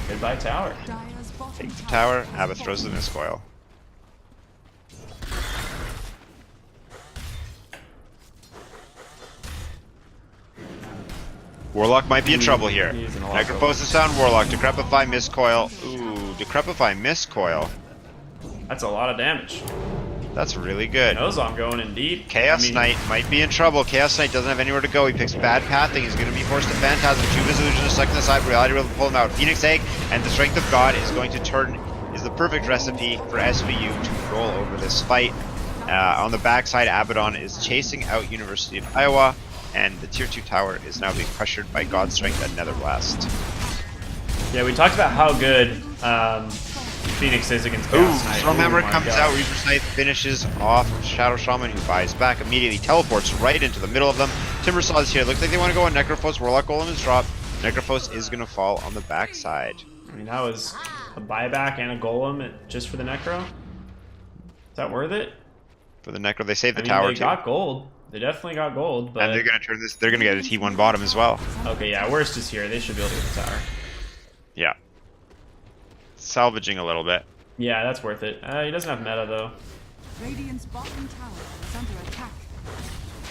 Goodbye tower. Dire's bottom Take the tower. is Abba throws the fortified. miscoil. Warlock might be in trouble here. He's in a lot of Necropost is down. Warlock. Decrepify miscoil. Ooh, Decrepify miscoil. That's a lot of damage. That's really good. Knows I'm going in deep. Chaos Knight might be in trouble. Chaos Knight doesn't have anywhere to go. He picks bad pathing. He's going to be forced to Phantasm. Two Illusions stuck in the side. Reality will pull him out. Phoenix Egg and the Strength of God is going to turn, is the perfect recipe for SVU to roll over this fight. On the backside, Abaddon is chasing out University of Iowa, and the tier 2 tower is now being pressured by God Strength and Nether Blast. Yeah, we talked about how good Phoenix is against Chaos Knight. Stormhammer my comes God. out, Reaper Scythe finishes off Shadow Shaman, who buys back, immediately teleports right into the middle of them. Timbersaw is here. Looks like they want to go on Necrophos. Warlock Golem is dropped. Necrophos is going to fall on the backside. I mean, that was a buyback and a golem just for the Necro. Is that worth it? For the Necro, they saved the I mean, tower they too. got gold. They definitely got gold, but... And they're going to turn this, they're going to get a T1 bottom as well. Okay, yeah, worst is here. They should be able to get the tower. Yeah. Salvaging a little bit. Yeah, that's worth it. He doesn't have meta, though. Radiant's bottom tower is under attack.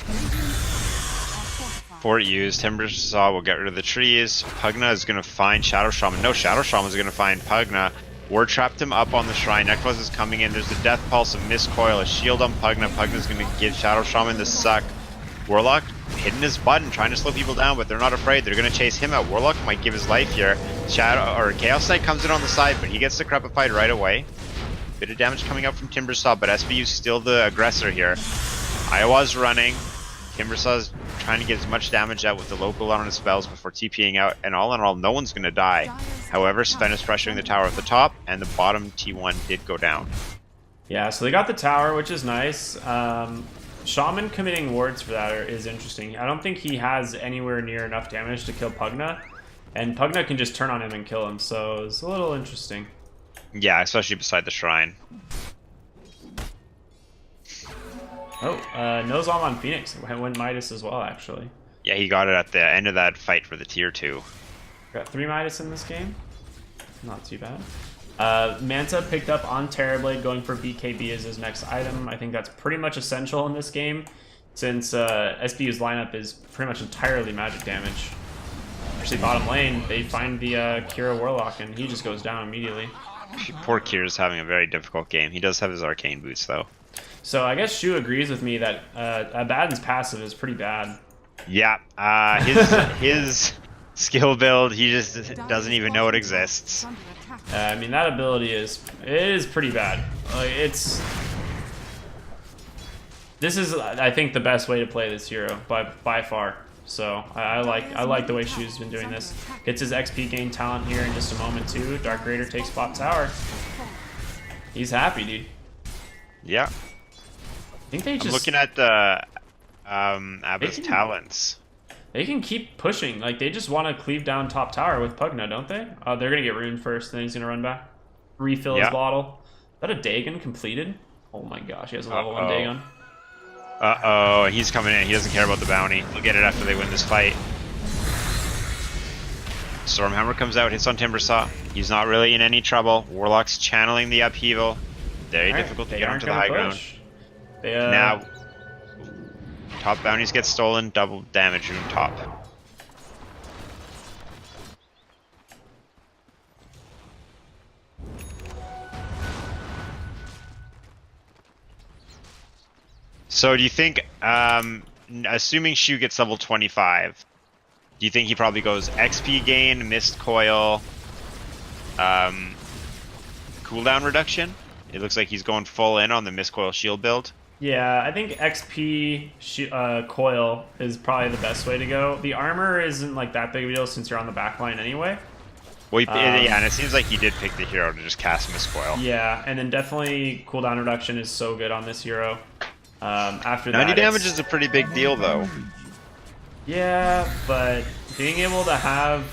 Radiant are fortified. Fort used. Timbersaw will get rid of the trees. Pugna is going to find Shadow Shaman. No, Shadow Shaman is going to find Pugna. Ward trapped him up on the shrine. Necrophos is coming in. There's the Death Pulse, a Mistcoil, a shield on Pugna. Pugna's going to give Shadow Shaman the suck. Warlock hitting his button, trying to slow people down, but they're not afraid. They're going to chase him out. Warlock might give his life here. Shadow or Chaos Knight comes in on the side, but he gets decrepified right away. Bit of damage coming out from Timbersaw, but SVU's still the aggressor here. Iowa's running. Timbersaw's trying to get as much damage out with the local on his spells before TPing out, and all in all, no one's going to die. However, Sven is pressuring the tower at the top, and the bottom T1 did go down. Yeah, so they got the tower, which is nice. Shaman committing wards for that is interesting. I don't think he has anywhere near enough damage to kill Pugna, and Pugna can just turn on him and kill him, so it's a little interesting. Yeah, especially beside the shrine. Oh, Nose on Phoenix. Went Midas as well, actually. Yeah, he got it at the end of that fight for the tier 2. Got 3 Midas in this game. Not too bad. Manta picked up on Terrorblade, going for BKB as his next item. I think that's pretty much essential in this game, since SBU's lineup is pretty much entirely magic damage. Actually, bottom lane, they find the Kira Warlock, and he just goes down immediately. Poor Kier's having a very difficult game. He does have his arcane boots, though. So I guess Shu agrees with me that Abaddon's passive is pretty bad. Yeah, his skill build, he just doesn't even know it exists. Under attack. I mean, that ability is pretty bad. This is, I think, the best way to play this hero by far. So I like the way Shu's been doing this. Gets his XP gain talent here in just a moment too. Dark Raider takes bot tower. He's happy, dude. Yeah, I think they just I'm looking at the Abba's talents. They can keep pushing. Like, they just want to cleave down top tower with Pugna, don't they? They're gonna get ruined first, then he's gonna run back, refill his bottle. Is that a Dagon completed? Oh my gosh, he has a level 1 Dagon. Uh-oh, he's coming in. He doesn't care about the bounty. He'll get it after they win this fight. Stormhammer comes out, hits on Timbersaw. He's not really in any trouble. Warlock's channeling the upheaval. Very difficult to get onto the high ground. Now, top bounties get stolen, double damage room top. So do you think, assuming Shu gets level 25, do you think he probably goes XP gain, Mist Coil, cooldown reduction? It looks like he's going full in on the Mist Coil shield build. Yeah, I think XP coil is probably the best way to go. The armor isn't like that big of a deal since you're on the back line anyway. Well, yeah, and it seems like he did pick the hero to just cast Mist Coil. Yeah, and then definitely cooldown reduction is so good on this hero. After 90 that, damage is a pretty big deal, though. Yeah, but being able to have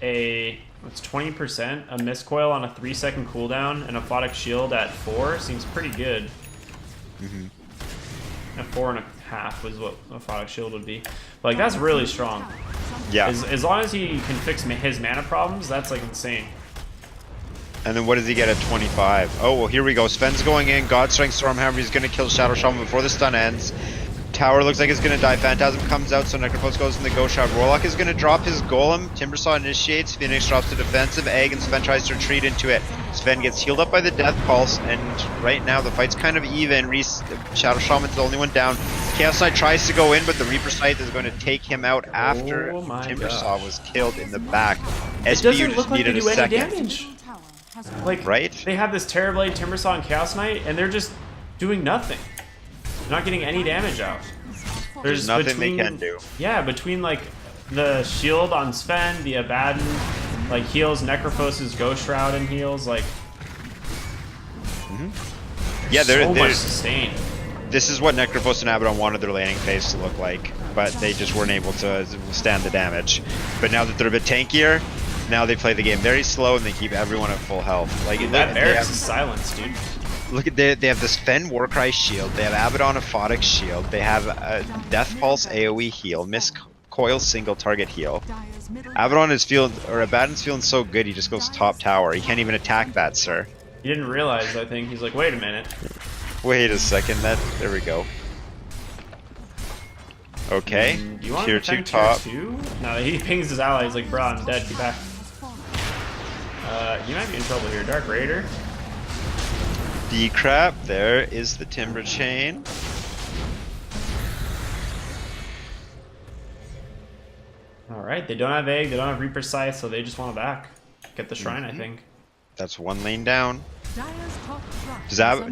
it's 20%, a Mist Coil on a 3-second cooldown, and a Photic Shield at 4 seems pretty good. A 4.5 was what a Photic Shield would be. But, like, that's really strong. Yeah. As long as he can fix his mana problems, that's like insane. And then what does he get at 25? Oh, well, here we go. Sven's going in. God Strength Stormhammer. He's going to kill Shadow Shaman before the stun ends. Tower looks like it's gonna die. Phantasm comes out, so Necrophos goes in the Ghost Shroud. Warlock is gonna drop his Golem. Timbersaw initiates. Phoenix drops to defensive. Egg and Sven tries to retreat into it. Sven gets healed up by the Death Pulse, and right now the fight's kind of even. Shadow Shaman's the only one down. Chaos Knight tries to go in, but the Reaper Scythe is going to take him out after Oh my Timbersaw gosh. was killed in the back. It SBU doesn't just look like they needed do a any second. damage. Middle tower has Like, Right? they have this Terrorblade, Timbersaw, and Chaos Knight, and they're just doing nothing. They're not getting any damage out. There's nothing they can do. Yeah, between like the shield on Sven, the Abaddon, like heals Necrophos's Ghost Shroud and heals, like Yeah, so they're much sustain. this is what Necrophos and Abaddon wanted their laning phase to look like, but they just weren't able to withstand the damage. But now that they're a bit tankier, now they play the game very slow and they keep everyone at full health. Like That they barracks have- is silenced, dude. Look at they have this Fen Warcry shield. They have Abaddon Aphotic shield. They have a Death Pulse AOE heal, Miss Coil single target heal. Dire's middle Abaddon is feeling, or Abaddon's feeling so good he just goes top tower. He can't even attack that, sir. He didn't realize, I think. He's like, wait a minute. Wait a second, there we go. Okay, Do you want tier to 2 defend top. tier 2? No, he pings his ally. He's like, bro, I'm dead. Get back. You might be in trouble here. Dark Raider. D-Crap, there is the Timber Chain. Alright, they don't have Egg, they don't have Reaper Scythe, so they just want it back. Get the Shrine, I think. That's one lane down. Dire's top truck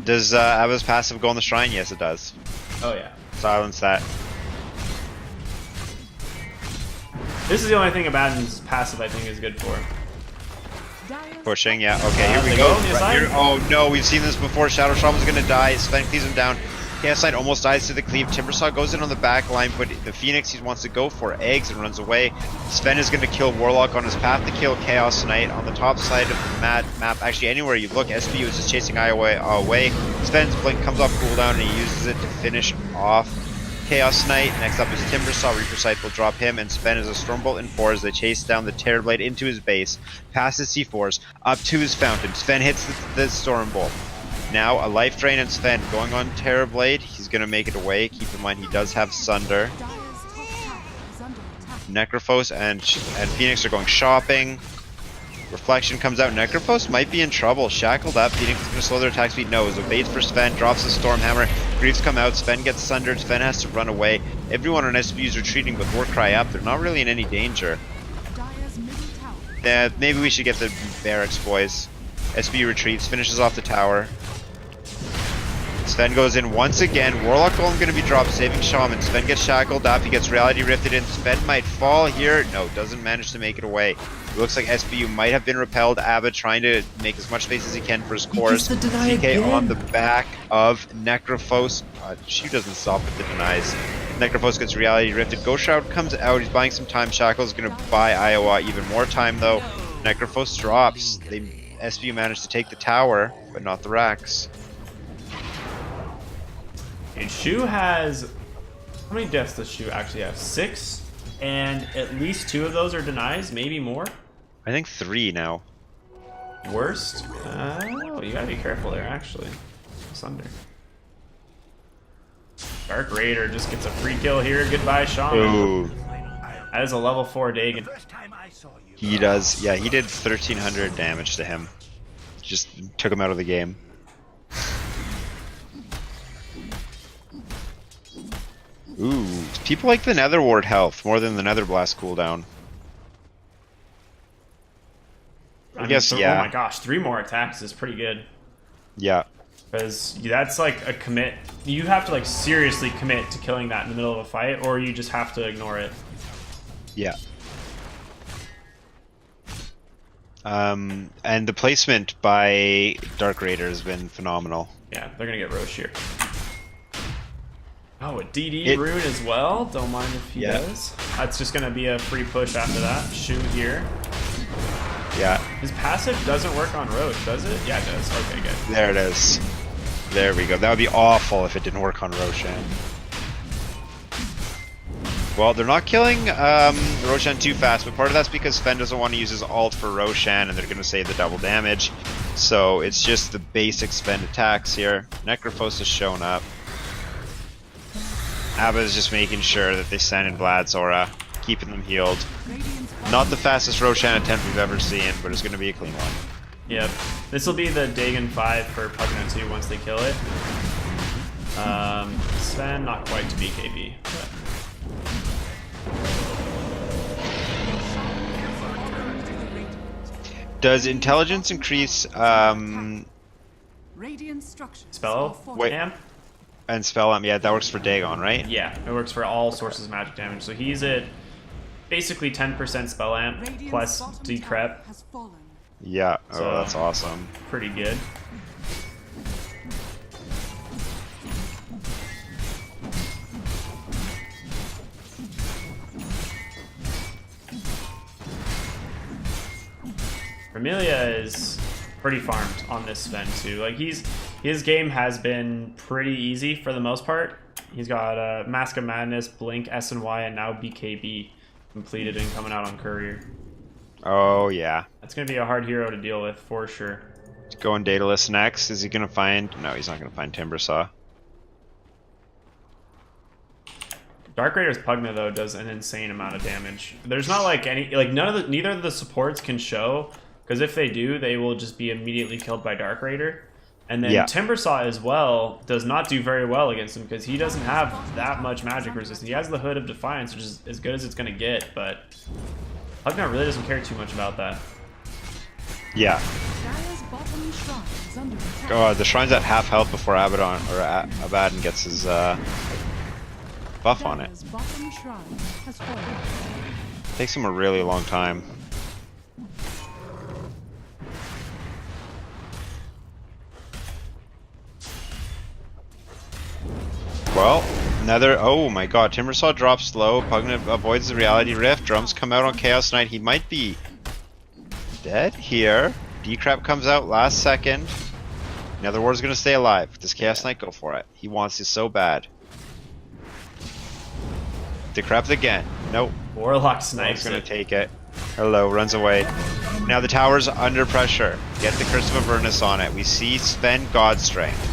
Does Abba's passive go on the Shrine? Yes, it does. Oh, yeah. Silence that. This is the only thing Abaddon's passive I think is good for. Dire's Pushing, yeah. Okay, here we they go. go on the Right side? here. Oh no, we've seen this before. Shadow Shaman's gonna die. Sven cleaves him down. Chaos Knight almost dies to the cleave. Timbersaw goes in on the back line, but the Phoenix he wants to go for eggs and runs away. Sven is gonna kill Warlock on his path to kill Chaos Knight on the top side of the map. Actually, anywhere you look, SBU is just chasing away. Sven's blink comes off cooldown and he uses it to finish off Chaos Knight. Next up is Timbersaw. Reaper Scythe will drop him, and Sven is a Stormbolt in 4 as they chase down the Terrorblade into his base, past his C4s, up to his fountain. Sven hits the Stormbolt. Now a life drain and Sven going on Terrorblade. He's gonna make it away. Keep in mind he does have Sunder. Dire's top tower is under attack. Necrophos and Phoenix are going shopping. Reflection comes out. Necrophos might be in trouble. Shackled up. Phoenix is going to slow their attack speed. No, it waits for Sven. Drops the Stormhammer. Griefs come out. Sven gets sundered. Sven has to run away. Everyone on SBU is retreating with Warcry up. They're not really in any danger. Dire's middle tower Maybe we should get the barracks, boys. SBU retreats. Finishes off the tower. Sven goes in once again. Warlock Golem going to be dropped, saving Shaman. Sven gets shackled up. He gets Reality Rifted in. Sven might fall here. No, doesn't manage to make it away. It looks like SBU might have been repelled. Abba trying to make as much space as he can for his chorus. gets the deny TK again. on the back of Necrophos. She doesn't stop with the denies. Necrophos gets Reality Rifted. Ghost Shroud comes out. He's buying some time. Shackle's going to buy Iowa even more time though. Necrophos drops. SBU managed to take the tower, but not the racks. And Shu has... How many deaths does Shu actually have? 6? And at least 2 of those are denies, maybe more? I think 3 now. Worst? Oh, you gotta be careful there, actually. Sunder. Dark Raider just gets a free kill here. Goodbye, Shaman. Ooh. That is a level 4 Dagon. He does. Yeah, he did 1,300 damage to him. Just took him out of the game. Ooh. People like the Nether Ward health more than the Nether Blast cooldown. I guess, yeah. Oh my gosh, 3 more attacks is pretty good. Yeah. Because that's like a commit. You have to like seriously commit to killing that in the middle of a fight, or you just have to ignore it. Yeah. And the placement by Dark Raider has been phenomenal. Yeah, they're gonna get Roche here. Oh, a DD rune as well. Don't mind if he does. That's just gonna be a free push after that. Shu here. Yeah. His passive doesn't work on Roche, does it? Yeah, it does. Okay, good. There it is. There we go. That would be awful if it didn't work on Roshan. Well, they're not killing Roshan too fast, but part of that's because Sven doesn't want to use his ult for Roshan, and they're going to save the double damage. So it's just the basic Sven attacks here. Necrophos has shown up. Abba is just making sure that they send in Vlad's aura, keeping them healed. Not the fastest Roshan attempt we've ever seen, but it's going to be a clean one. Yep. This will be the Dagon 5 for Pugna 2 once they kill it. Sven, not quite to BKB. But... Does intelligence increase Radiant structures Spell? Wait. Amp? and spell? Yeah, that works for Dagon, right? Yeah, it works for all sources of magic damage. So he's at basically 10% spell amp Radiant's plus bottom decrep. tower has fallen. Yeah. Oh, So- that's awesome. Pretty good. Vermilia is pretty farmed on this Sven too. Like his game has been pretty easy for the most part. He's got Mask of Madness, Blink, SNY, and now BKB completed and coming out on Courier. Oh yeah. That's gonna be a hard hero to deal with for sure. Going Daedalus next. Is he gonna find? No, he's not gonna find Timbersaw. Dark Raider's Pugna though does an insane amount of damage. There's not like any like neither of the supports can show, because if they do, they will just be immediately killed by Dark Raider. And then Yeah. Timbersaw as well does not do very well against him because he doesn't have that much magic resistance. He has the Hood of Defiance, which is as good as it's gonna get, but Pugna really doesn't care too much about that. Yeah. Dire's bottom shrine is under attack. God, the shrine's at half health before Abaddon Abaddon gets his buff on it. Dire's bottom shrine has fallen. Takes him a really long time. Well, another. Oh my god, Timbersaw drops low. Pugna avoids the reality rift. Drums come out on Chaos Knight. He might be dead here. Decrep comes out last second. Nether Ward's gonna stay alive. Does Chaos Knight go for it? He wants it so bad. Decrep again. Nope. Warlock He's snipes gonna it. take it. Hello, runs away. Now the tower's under pressure. Get the Curse of Avernus on it. We see Sven God Strength.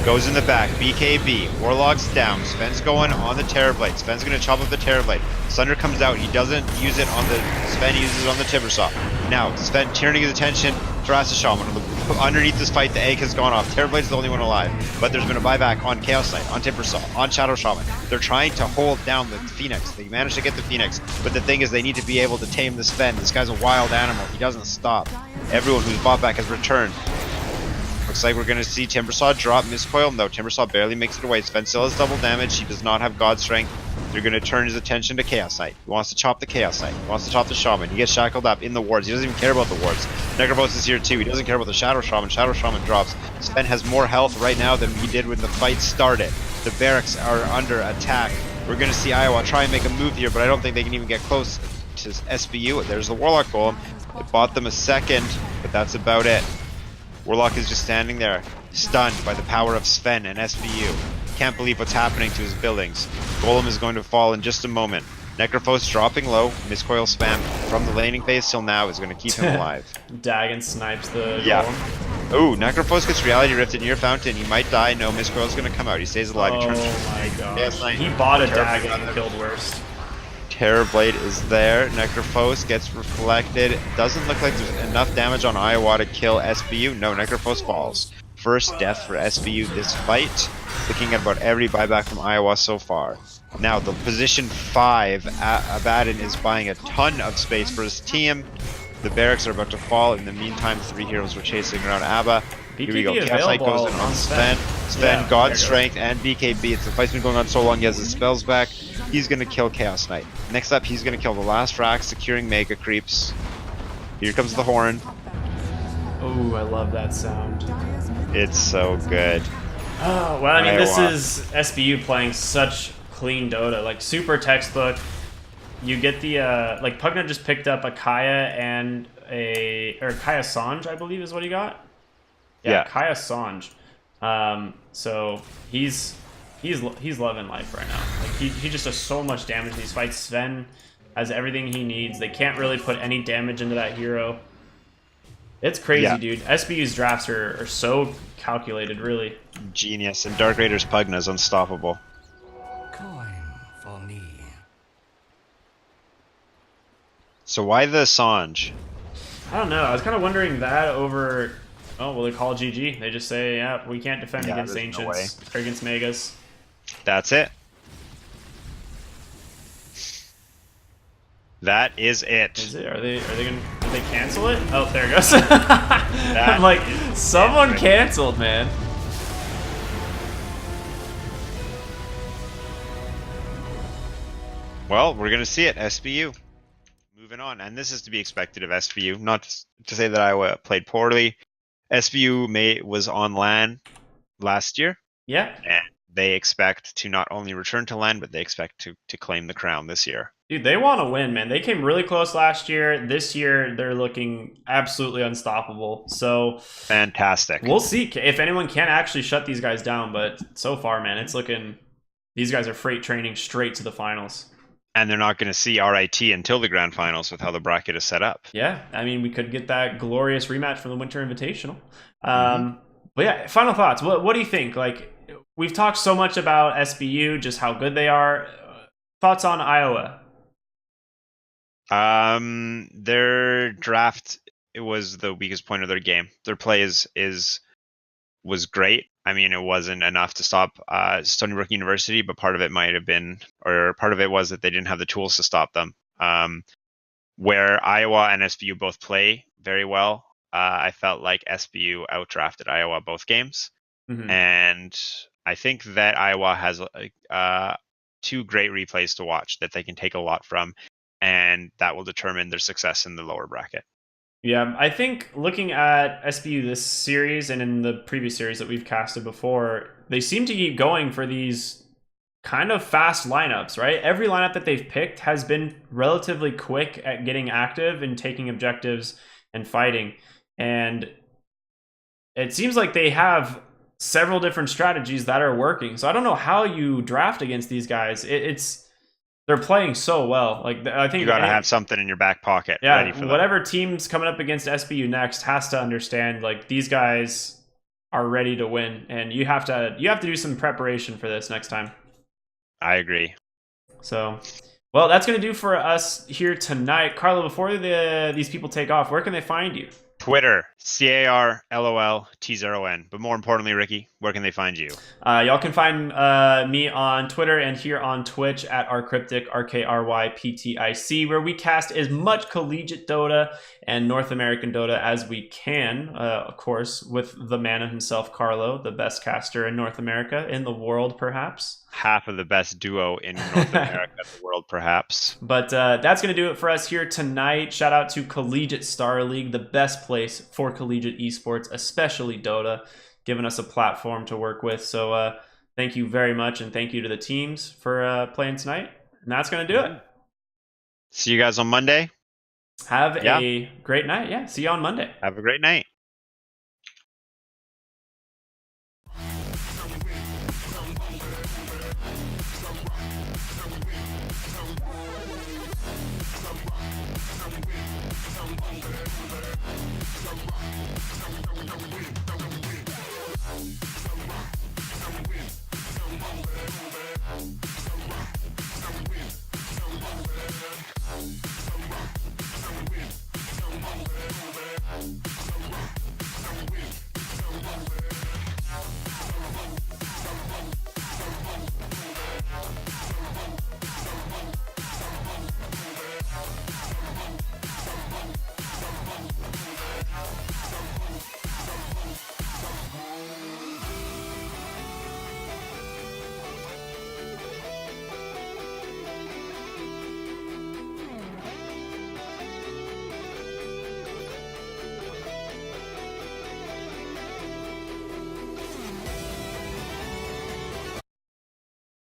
Goes in the back. BKB. Warlock's down. Sven's going on the Terrorblade. Sven's gonna chop up the Terrorblade. Sunder comes out. He doesn't use it on the Sven uses it on the Timbersaw. Now Sven turning his attention to Rasta Shaman. Underneath this fight, the egg has gone off. Terrorblade's the only one alive. But there's been a buyback on Chaos Knight, on Timbersaw, on Shadow Shaman. They're trying to hold down the Phoenix. They managed to get the Phoenix. But the thing is, they need to be able to tame the Sven. This guy's a wild animal. He doesn't stop. Everyone who's bought back has returned. Looks like we're going to see Timbersaw drop Miscoil. No, Timbersaw barely makes it away. Sven still has double damage. He does not have God Strength. They're going to turn his attention to Chaos Knight. He wants to chop the Chaos Knight. He wants to chop the Shaman. He gets shackled up in the wards. He doesn't even care about the wards. Necrophos is here too. He doesn't care about the Shadow Shaman. Shadow Shaman drops. Sven has more health right now than he did when the fight started. The barracks are under attack. We're going to see Iowa try and make a move here, but I don't think they can even get close to SBU. There's the Warlock Golem. It bought them a second, but that's about it. Warlock is just standing there, stunned by the power of Sven and SVU. Can't believe what's happening to his buildings. Golem is going to fall in just a moment. Necrophos dropping low. Miscoil spam from the laning phase till now is going to keep him alive. Dagon snipes the Yeah. golem. Ooh, Necrophos gets reality rifted near fountain. He might die. No, Miscoil's going to come out. He stays alive. He turns. Oh my Yes, gosh. like- He bought a Terrible. Dagon and killed worst. Terrorblade is there. Necrophos gets reflected. It doesn't look like there's enough damage on Iowa to kill SBU. No, Necrophos falls. First death for SBU this fight. Looking at about every buyback from Iowa so far. Now, the position 5, Abaddon is buying a ton of space for his team. The barracks are about to fall. In the meantime, 3 heroes were chasing around Abba. Here we go. BKB Chaos Knight goes in available on on Sven. Sven. Sven, Yeah, there God it goes. Strength, and BKB. It's the fight's been going on so long, he has his spells back. He's going to kill Chaos Knight. Next up, he's going to kill the last frac, securing Mega Creeps. Here comes the horn. Oh, I love that sound. It's so good. Oh, well, I mean, this Iowa. is SBU playing such clean Dota, like super textbook. You get the like Pugna just picked up a Kaya and Kaya Sanj, I believe is what he got. Yeah. Kaya Sanj. So he's loving life right now. Like he just does so much damage in these fights. Sven has everything he needs. They can't really put any damage into that hero. It's crazy, Yeah. dude. SBU's drafts are so calculated, really. Genius. And Dark Raiders Pugna is unstoppable. So why the Sanj? I don't know. I was kind of wondering that over. Oh, well, they call GG. They just say, yeah, we can't defend Yeah, against there's no Ancients or against Megas. That's it. That is it. Is it? Are they gonna? Did they cancel it? Oh, there it goes. I'm like, someone canceled, man. Well, we're gonna see it. SBU. Moving on, and this is to be expected of SBU. Not to say that Iowa played poorly. SBU was on LAN last year, Yeah, and they expect to not only return to LAN, but they expect to claim the crown this year. dude, they want to win, man. They came really close last year. This year, they're looking absolutely unstoppable. So Fantastic. we'll see if anyone can actually shut these guys down. But so far, man, it's looking. These guys are freight training straight to the finals. And they're not going to see RIT until the grand finals with how the bracket is set up. Yeah, I mean, we could get that glorious rematch from the Winter Invitational. But yeah, final thoughts. What do you think? Like, we've talked so much about SBU, just how good they are. Thoughts on Iowa? Their draft, it was the weakest point of their game. Their play was great. I mean, it wasn't enough to stop Stony Brook University, but part of it might have been, or part of it was that they didn't have the tools to stop them. Where Iowa and SBU both play very well, I felt like SBU outdrafted Iowa both games. Mm-hmm. And I think that Iowa has two great replays to watch that they can take a lot from, and that will determine their success in the lower bracket. Yeah, I think looking at SBU this series and in the previous series that we've casted before, they seem to keep going for these kind of fast lineups, right? Every lineup that they've picked has been relatively quick at getting active and taking objectives and fighting. And it seems like they have several different strategies that are working. So I don't know how you draft against these guys. They're playing so well. Like, I think You got to have something in your back pocket ready for them. whatever team's coming up against SBU next has to understand, like, these guys are ready to win, and you have to do some preparation for this next time. I agree. So, well, that's going to do for us here tonight. Carlo, before these people take off, where can they find you? Twitter, CARLOLT0N. But more importantly, Ricky, where can they find you? Y'all can find me on Twitter and here on Twitch at rcryptic, RKRYPTIC, where we cast as much collegiate Dota and North American Dota as we can, of course, with the man himself, Carlo, the best caster in North America, in the world, perhaps. Half of the best duo in North America, the world, perhaps. But that's going to do it for us here tonight. Shout out to Collegiate Star League, the best place for collegiate esports, especially Dota, giving us a platform to work with. So thank you very much, and thank you to the teams for playing tonight. And that's going to do it. See you guys on Monday. Have a great night. Yeah, see you on Monday. Have a great night.